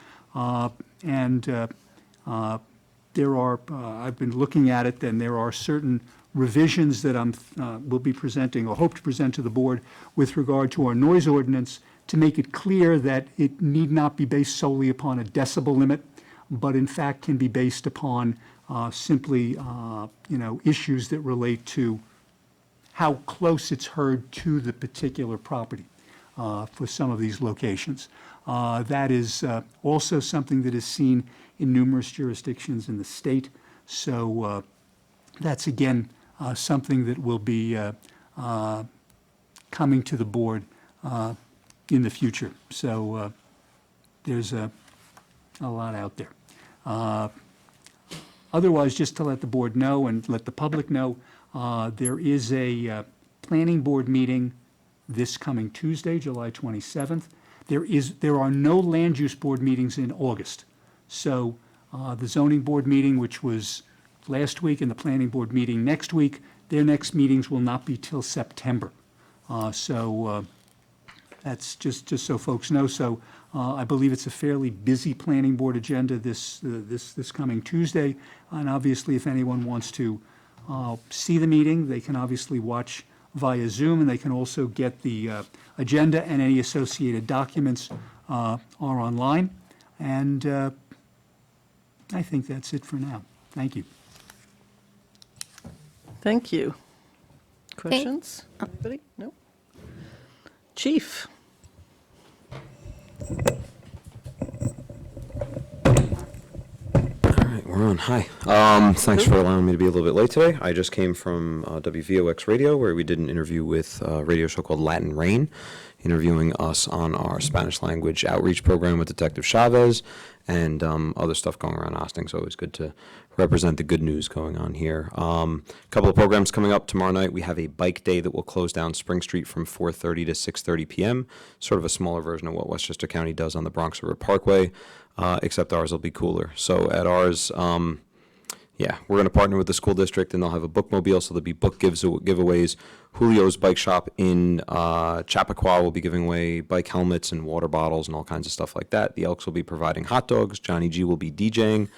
There are, I've been looking at it, and there are certain revisions that will be presenting or hope to present to the board with regard to our noise ordinance to make it clear that it need not be based solely upon a decibel limit, but in fact can be based upon simply, issues that relate to how close it's heard to the particular property for some of these locations. That is also something that is seen in numerous jurisdictions in the state. So that's, again, something that will be coming to the board in the future. So there's a lot out there. Otherwise, just to let the board know and let the public know, there is a planning board meeting this coming Tuesday, July 27th. There are no land use board meetings in August. So the zoning board meeting, which was last week, and the planning board meeting next week, their next meetings will not be till September. So that's just so folks know. So I believe it's a fairly busy planning board agenda this coming Tuesday. And obviously, if anyone wants to see the meeting, they can obviously watch via Zoom, and they can also get the agenda and any associated documents are online. And I think that's it for now. Thank you. Thank you. Questions? Anybody? No? Chief? All right, we're on. Hi. Thanks for allowing me to be a little bit late today. I just came from WVOX Radio, where we did an interview with a radio show called Latin Rain, interviewing us on our Spanish language outreach program with Detective Chavez and other stuff going around Austin. So always good to represent the good news going on here. A couple of programs coming up tomorrow night. We have a bike day that will close down Spring Street from 4:30 to 6:30 p.m., sort of a smaller version of what Westchester County does on the Bronx River Parkway, except ours will be cooler. So at ours, we're going to partner with the school district, and they'll have a bookmobile, so there'll be book giveaways. Julio's Bike Shop in Chappaqua will be giving away bike helmets and water bottles and all kinds of stuff like that. The Elks will be providing hot dogs. Johnny G will be DJing.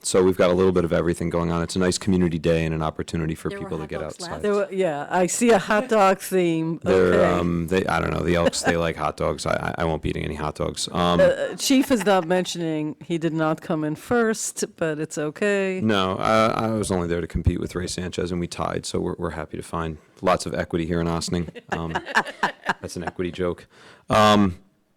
So we've got a little bit of everything going on. It's a nice community day and an opportunity for There were people to hot get dogs outside. Yeah, I see a hot dog theme. They're, Okay. I don't know, the Elks, they like hot dogs. I won't be eating any hot dogs. Chief is not mentioning he did not come in first, but it's okay. No, I was only there to compete with Ray Sanchez, and we tied, so we're happy to find lots of equity here in Ossining. That's an equity joke.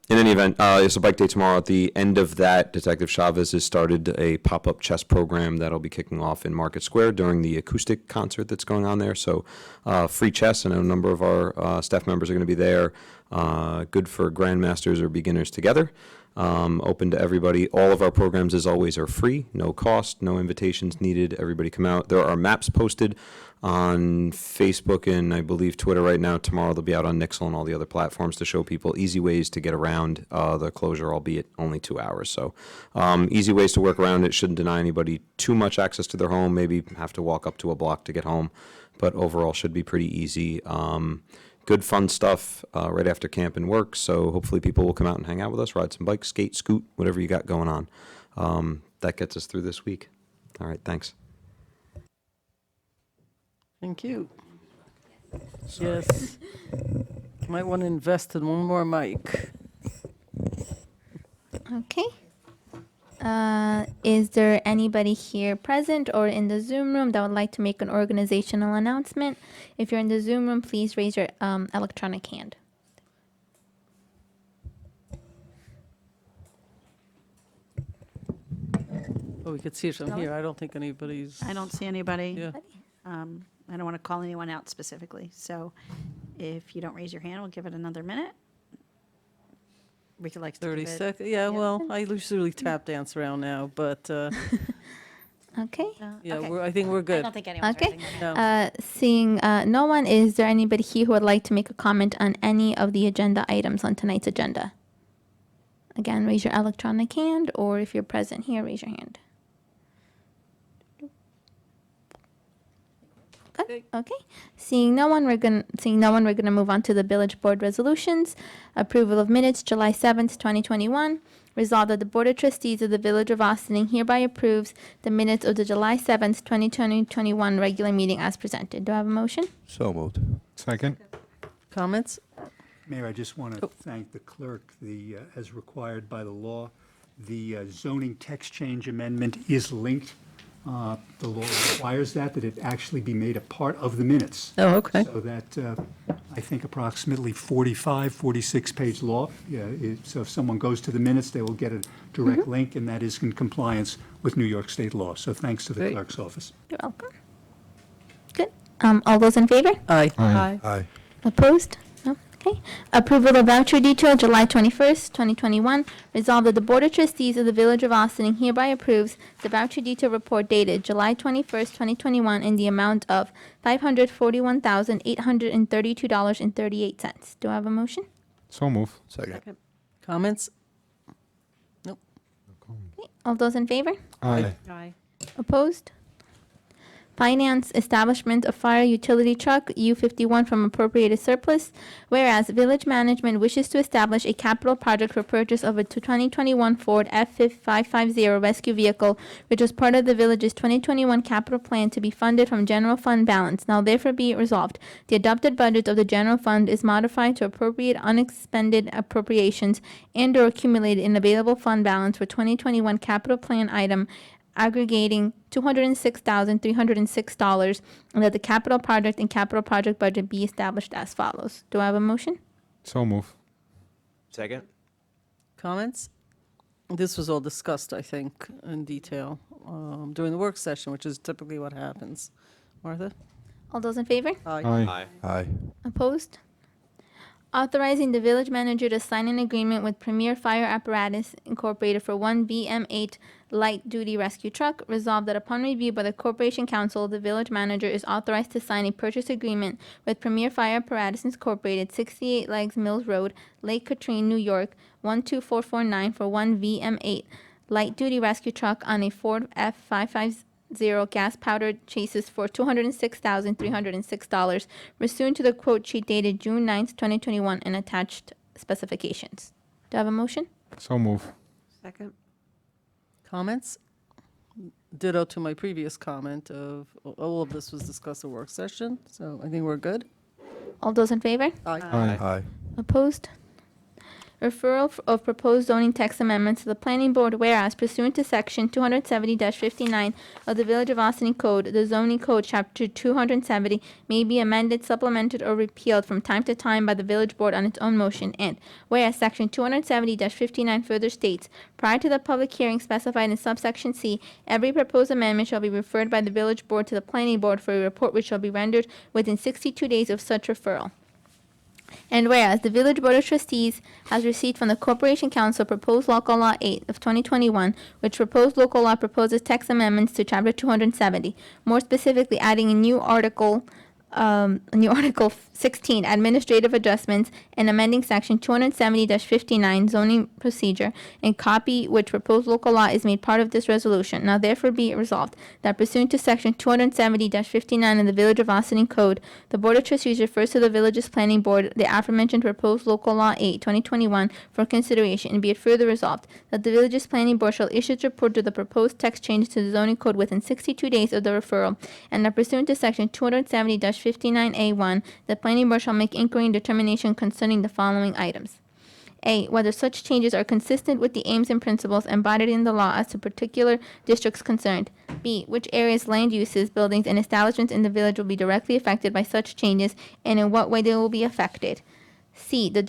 In any event, it's a bike day tomorrow. At the end of that, Detective Chavez has started a pop-up chess program that'll be kicking off in Market Square during the acoustic concert that's going on there. So free chess. I know a number of our staff members are going to be there. Good for grandmasters or beginners together. Open to everybody. All of our programs, as always, are free, no cost, no invitations needed. Everybody come out. There are maps posted on Facebook and I believe Twitter right now. Tomorrow they'll be out on Nixle and all the other platforms to show people easy ways to get around the closure, albeit only 2 hours. So easy ways to work around it. Shouldn't deny anybody too much access to their home. Maybe have to walk up to a block to get home, but overall should be pretty easy. Good fun stuff right after camp and work, so hopefully people will come out and hang out with us, ride some bikes, skate, scoot, whatever you got going on. That gets us through this week. All right, thanks. Thank you. Yes. Might want to invest in one more mic. Okay. Is there anybody here present or in the Zoom room that would like to make an organizational announcement? If you're in the Zoom room, please raise your electronic hand. Oh, we could see it from here. I don't think anybody's. I don't see anybody. Yeah. I don't want to call anyone out specifically. So if you don't raise your hand, we'll give it another minute. Ricky likes to 30 give it. seconds. Yeah, well, I usually tap dance around now, but Okay. yeah, Okay. I think we're I good. don't think anyone's Okay. raising their hand. No. Seeing no one, is there anybody here who would like to make a comment on any of the agenda items on tonight's agenda? Again, raise your electronic hand, or if you're present here, raise your hand. Okay. Seeing no one, we're gonna move on to the village board resolutions. Approval of minutes, July 7th, 2021. Resolved that the Board of Trustees of the Village of Ossining hereby approves the minutes of the July 7th, 2021 regular meeting as presented. Do I have a motion? So moved. Second? Comments? Mayor, I just want to thank the clerk, as required by the law. The zoning text change amendment is linked The law requires that it actually be made a part of the minutes. Oh, okay. So that, I think approximately 45, 46-page law. Yeah, so if someone goes to the minutes, they will get a direct link, and that is in compliance with New York State law. So thanks to the Great. clerk's office. You're welcome. Good. All those in favor? Aye. Aye. Aye. Opposed? No? Okay. Approval of voucher detail, July 21st, 2021. Resolved that the Board of Trustees of the Village of Austin hereby approves the voucher detail report dated July 21st, 2021 in the amount of $541,832.38. Do I have a motion? So move. Second. Comments? Nope. Okay. All those in favor? Aye. Aye. Opposed? Finance, establishment of fire utility truck U-51 from appropriated surplus. Whereas Village Management wishes to establish a capital project for purchase of a 2021 Ford F-550 rescue vehicle, which was part of the Village's 2021 capital plan to be funded from general fund balance. Now therefore be it resolved, the adopted budget of the general fund is modified to appropriate unexpended appropriations and or accumulated in available fund balance for 2021 capital plan item aggregating $206,306, and that the capital project and capital project budget be established as follows. Do I have a motion? So move. Second? Comments? This was all discussed, I think, in detail during the work session, which is typically what happens. Martha? All those in favor? Aye. Aye. Opposed? Authorizing the village manager to sign an agreement with Premier Fire Apparatus Incorporated for one VM8 light-duty rescue truck. Resolved that upon review by the Corporation Counsel, the village manager is authorized to sign a purchase agreement with Premier Fire Apparatus Incorporated, 68 Legs Mills Road, Lake Katrine, New York, 12449 for one VM8 light-duty rescue truck on a Ford F-550 gas-powered chassis for $206,306, pursuant to the quote sheet dated June 9th, 2021, and attached specifications. Do I have a motion? So move. Second. Comments? Ditto to my previous comment of all of this was discussed at work session, so I think we're good. All those in favor? Aye. Aye. Opposed? Referral of proposed zoning text amendments to the planning board, whereas pursuant to section 270-59 of the Village of Austin Code, the zoning code chapter 270 may be amended, supplemented, or repealed from time to time by the village board on its own motion, and whereas section 270-59 further states, prior to the public hearing specified in subsection C, every proposed amendment shall be referred by the village board to the planning board for a report which shall be rendered within 62 days of such referral. And whereas the Village Board of Trustees has received from the Corporation Council proposed local law 8 of 2021, which proposed local law proposes text amendments to Chapter 270, more specifically adding a new Article 16, Administrative Adjustments, and amending Section 270-59, Zoning Procedure, and copy which proposed local law is made part of this resolution. Now therefore be it resolved that pursuant to Section 270-59 of the Village of Austin Code, the Board of Trustees refers to the Village's Planning Board the aforementioned proposed local law 8, 2021 for consideration, and be it further resolved that the Village's Planning Board shall issue its report to the proposed text changes to the zoning code within 62 days of the referral, and that pursuant to Section 270-59A1, the Planning Board shall make inquiry and determination concerning the following items. A, whether such changes are consistent with the aims and principles embodied in the law as to particular districts concerned. B, which areas, land uses, buildings, and establishments in the village will be directly affected by such changes, and in what way they will be affected. C, the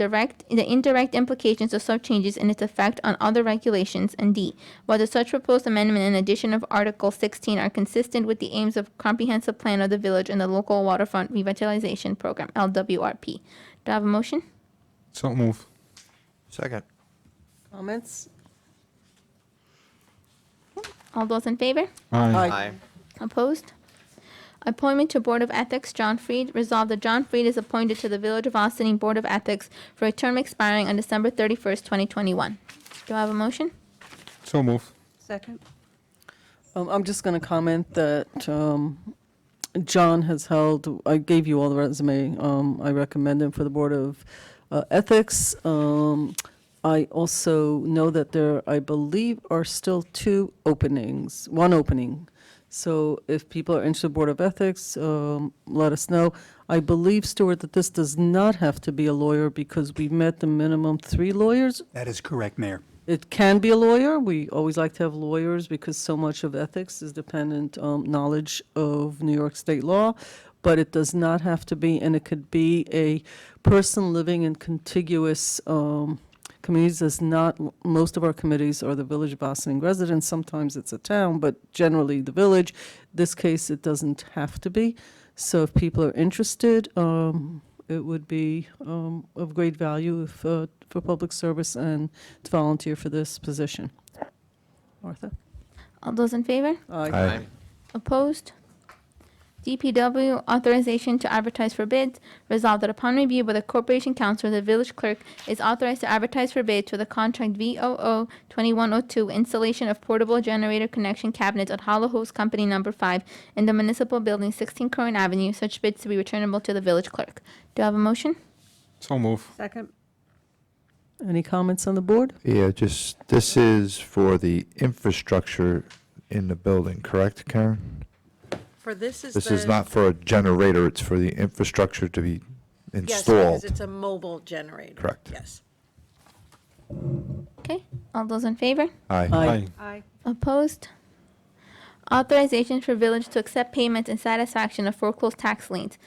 indirect implications of such changes and its effect on other regulations. And D, whether such proposed amendment and addition of Article 16 are consistent with the aims of comprehensive plan of the village and the local waterfront revitalization program, LWRP. Do I have a motion? So move. Second. Comments? All those in favor? Aye. Opposed? Appointment to Board of Ethics, John Freed. Resolved that John Freed is appointed to the Village of Austin Board of Ethics for a term expiring on December 31st, 2021. Do I have a motion? So move. Second. I'm just going to comment that John has held, I gave you all the resume, I recommend him for the Board of Ethics. I also know that there, I believe, are still one opening. So if people are interested in Board of Ethics, let us know. I believe, Stuart, that this does not have to be a lawyer because we met the minimum 3 lawyers. That is correct, Mayor. It can be a lawyer. We always like to have lawyers because so much of ethics is dependent knowledge of New York state law, but it does not have to be, and it could be a person living in contiguous communities. Does not, most of our committees are the Village of Ossining residents. Sometimes it's a town, but generally the village. This case, it doesn't have to be. So if people are interested, it would be of great value if, for public service and to volunteer for this position. Martha? All those in favor? Aye. Opposed? DPW authorization to advertise for bids. Resolved that upon review by the Corporation Counsel, the village clerk is authorized to advertise for bids for the contract VOO 2102 installation of portable generator connection cabinets at Hollow Hose Company Number 5 in the municipal building, 16 Curran Avenue. Such bids to be returnable to the village clerk. Do I have a motion? So move. Second? Any comments on the board? Yeah, just, this is for the infrastructure in the building, correct, Karen? For this is This is not for a generator, it's for the infrastructure to be Yes, because installed. it's a mobile generator. Correct. Yes. Okay. All those in favor? Aye. Aye. Aye. Opposed? Authorization for village to accept payments in satisfaction of foreclosed tax liens,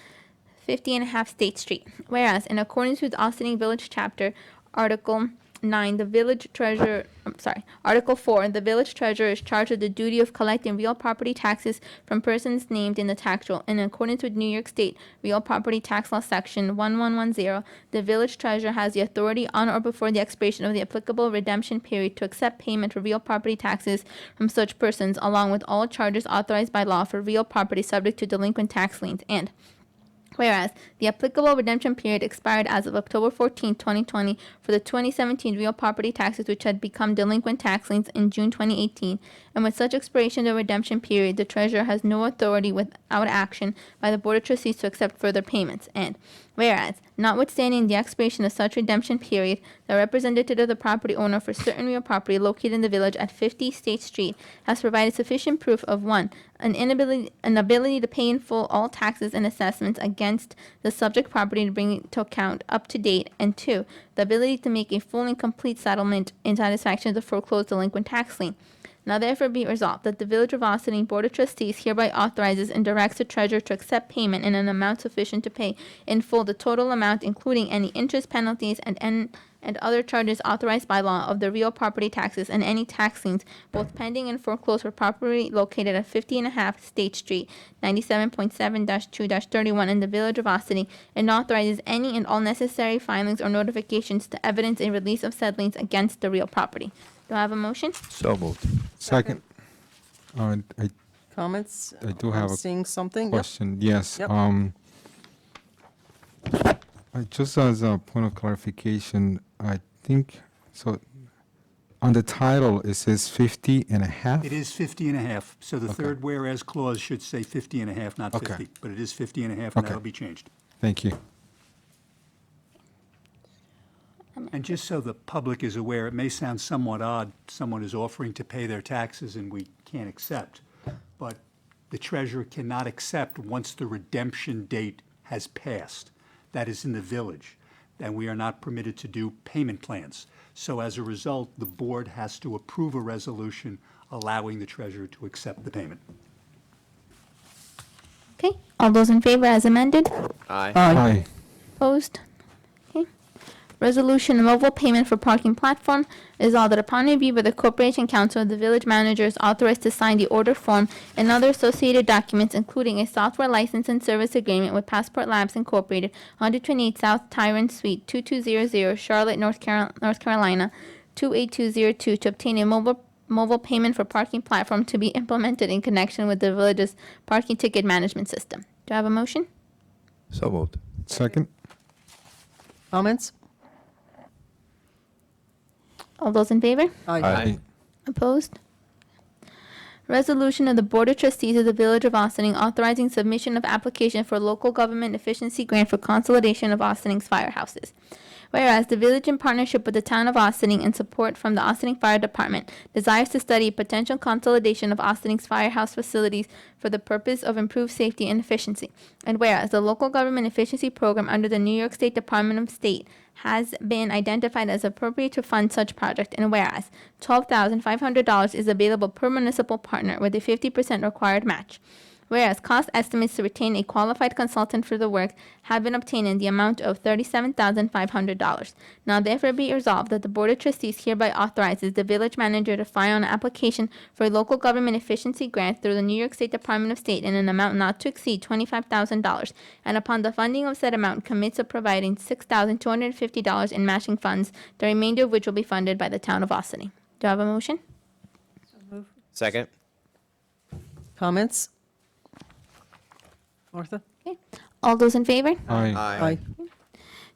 50.5 State Street. Whereas, in accordance with Austining Village Chapter, Article 9, the village treasurer, Article 4, the village treasurer is charged with the duty of collecting real property taxes from persons named in the tax roll. In accordance with New York State Real Property Tax Law Section 1110, the village treasurer has the authority on or before the expiration of the applicable redemption period to accept payment for real property taxes from such persons, along with all charges authorized by law for real property subject to delinquent tax liens. And whereas the applicable redemption period expired as of October 14, 2020 for the 2017 real property taxes which had become delinquent tax liens in June 2018, and with such expiration of the redemption period, the treasurer has no authority without action by the Board of Trustees to accept further payments. And whereas, notwithstanding the expiration of such redemption period, the representative of the property owner for certain real property located in the village at 50 State Street has provided sufficient proof of 1, an ability to pay in full all taxes and assessments against the subject property to bring it to account up to date, and 2, the ability to make a full and complete settlement in satisfaction of the foreclosed delinquent tax lien. Now therefore be it resolved that the Village of Austining Board of Trustees hereby authorizes and directs the treasurer to accept payment in an amount sufficient to pay in full the total amount, including any interest, penalties, and other charges authorized by law of the real property taxes and any tax liens, both pending and foreclosed for property located at 50.5 State Street, 97.7-2-31 in the Village of Austining, and authorizes any and all necessary filings or notifications to evidence a release of said liens against the real property. Do I have a motion? So moved. Second. I Comments? I do I'm have a seeing something. Yep. question. Yes. Yep. Just as a point of clarification, I think, so on the title, it says 50.5? It is 50.5, so the Okay. third whereas clause should say 50.5, not Okay. 50. But it is 50.5, Okay. and that'll be changed. Thank you. And just so the public is aware, it may sound somewhat odd, someone is offering to pay their taxes and we can't accept, but the treasurer cannot accept once the redemption date has passed. That is in the village, and we are not permitted to do payment plans. So as a result, the board has to approve a resolution allowing the treasurer to accept the payment. Okay. All those in favor as amended? Aye. Aye. Opposed? Okay. Resolution mobile payment for parking platform is all that upon review by the Corporation Counsel, the village manager is authorized to sign the order form and other associated documents, including a software license and service agreement with Passport Labs Incorporated, 128 South Tyrant Suite, 2200, Charlotte, North Carolina, 28202, to obtain a mobile payment for parking platform to be implemented in connection with the village's parking ticket management system. Do I have a motion? So moved. Second. Comments? All those in favor? Aye. Opposed? Resolution of the Board of Trustees of the Village of Austining authorizing submission of application for local government efficiency grant for consolidation of Austining's firehouses. Whereas the village, in partnership with the town of Austining and support from the Austining Fire Department, desires to study potential consolidation of Austining's firehouse facilities for the purpose of improved safety and efficiency. And whereas the local government efficiency program under the New York State Department of State has been identified as appropriate to fund such project, and whereas $12,500 is available per municipal partner with a 50% required match. Whereas cost estimates to retain a qualified consultant for the work have been obtained in the amount of $37,500. Now therefore be resolved that the Board of Trustees hereby authorizes the village manager to file an application for a local government efficiency grant through the New York State Department of State in an amount not to exceed $25,000, and upon the funding of said amount commits to providing $6,250 in matching funds, the remainder of which will be funded by the town of Austining. Do I have a motion? Second. Comments? Martha? Okay. All those in favor? Aye. Aye.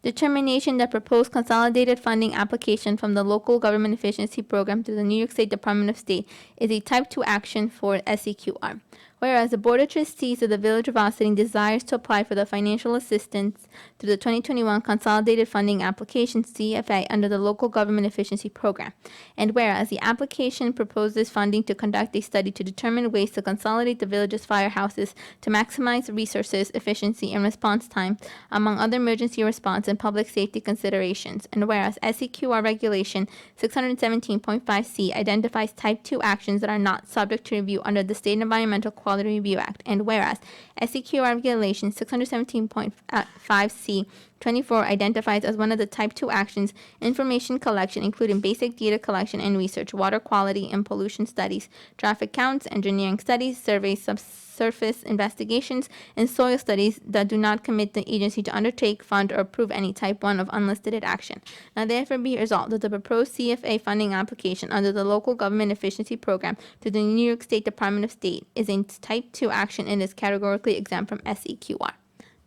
Determination that proposed consolidated funding application from the Local Government Efficiency Program to the New York State Department of State is a Type 2 action for SEQR. Whereas the Board of Trustees of the Village of Austining desires to apply for the financial assistance through the 2021 Consolidated Funding Application CFA under the Local Government Efficiency Program. And whereas the application proposes funding to conduct a study to determine ways to consolidate the village's firehouses to maximize resources, efficiency, and response time, among other emergency response and public safety considerations. And whereas SEQR Regulation 617.5C identifies Type 2 actions that are not subject to review under the State Environmental Quality Review Act, and whereas SEQR Regulation 617.5C 24 identifies as one of the Type 2 actions information collection, including basic data collection and research, water quality and pollution studies, traffic counts, engineering studies, surveys, subsurface investigations, and soil studies that do not commit the agency to undertake, fund, or approve any Type 1 of unlisted action. Now therefore be resolved that the proposed CFA funding application under the Local Government Efficiency Program to the New York State Department of State is a Type 2 action and is categorically exempt from SEQR.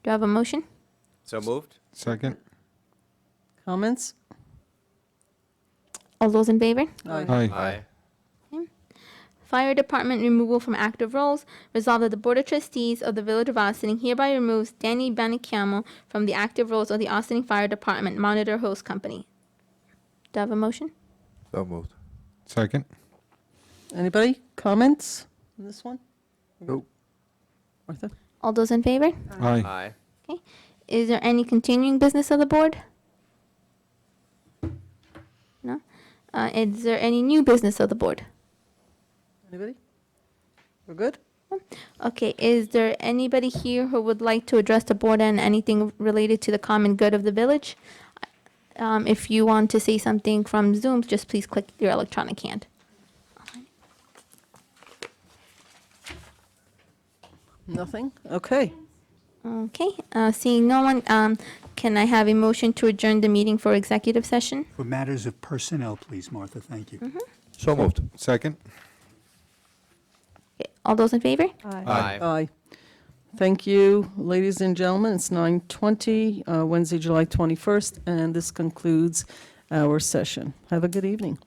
Do I have a motion? So moved. Second. Comments? All those in favor? Aye. Aye. Fire Department removal from active roles. Resolved that the Board of Trustees of the Village of Austining hereby removes Danny Banikiamo from the active roles of the Austining Fire Department Monitor Host Company. Do I have a motion? So moved. Second. Anybody? Comments on this one? Nope. Martha? All those in favor? Aye. Aye. Okay. Is there any continuing business of the board? No? Is there any new business of the board? Anybody? We're good? Okay, is there anybody here who would like to address the board on anything related to the common good of the village? If you want to say something from Zoom, just please click your electronic hand. Nothing? Okay. Okay, seeing no one, can I have a motion to adjourn the meeting for executive session? For matters of personnel, please, Martha, thank you. So moved. Second. Okay, all those in favor? Aye. Aye. Thank you, ladies and gentlemen. It's 9:20, Wednesday, July 21st, and this concludes our session. Have a good evening.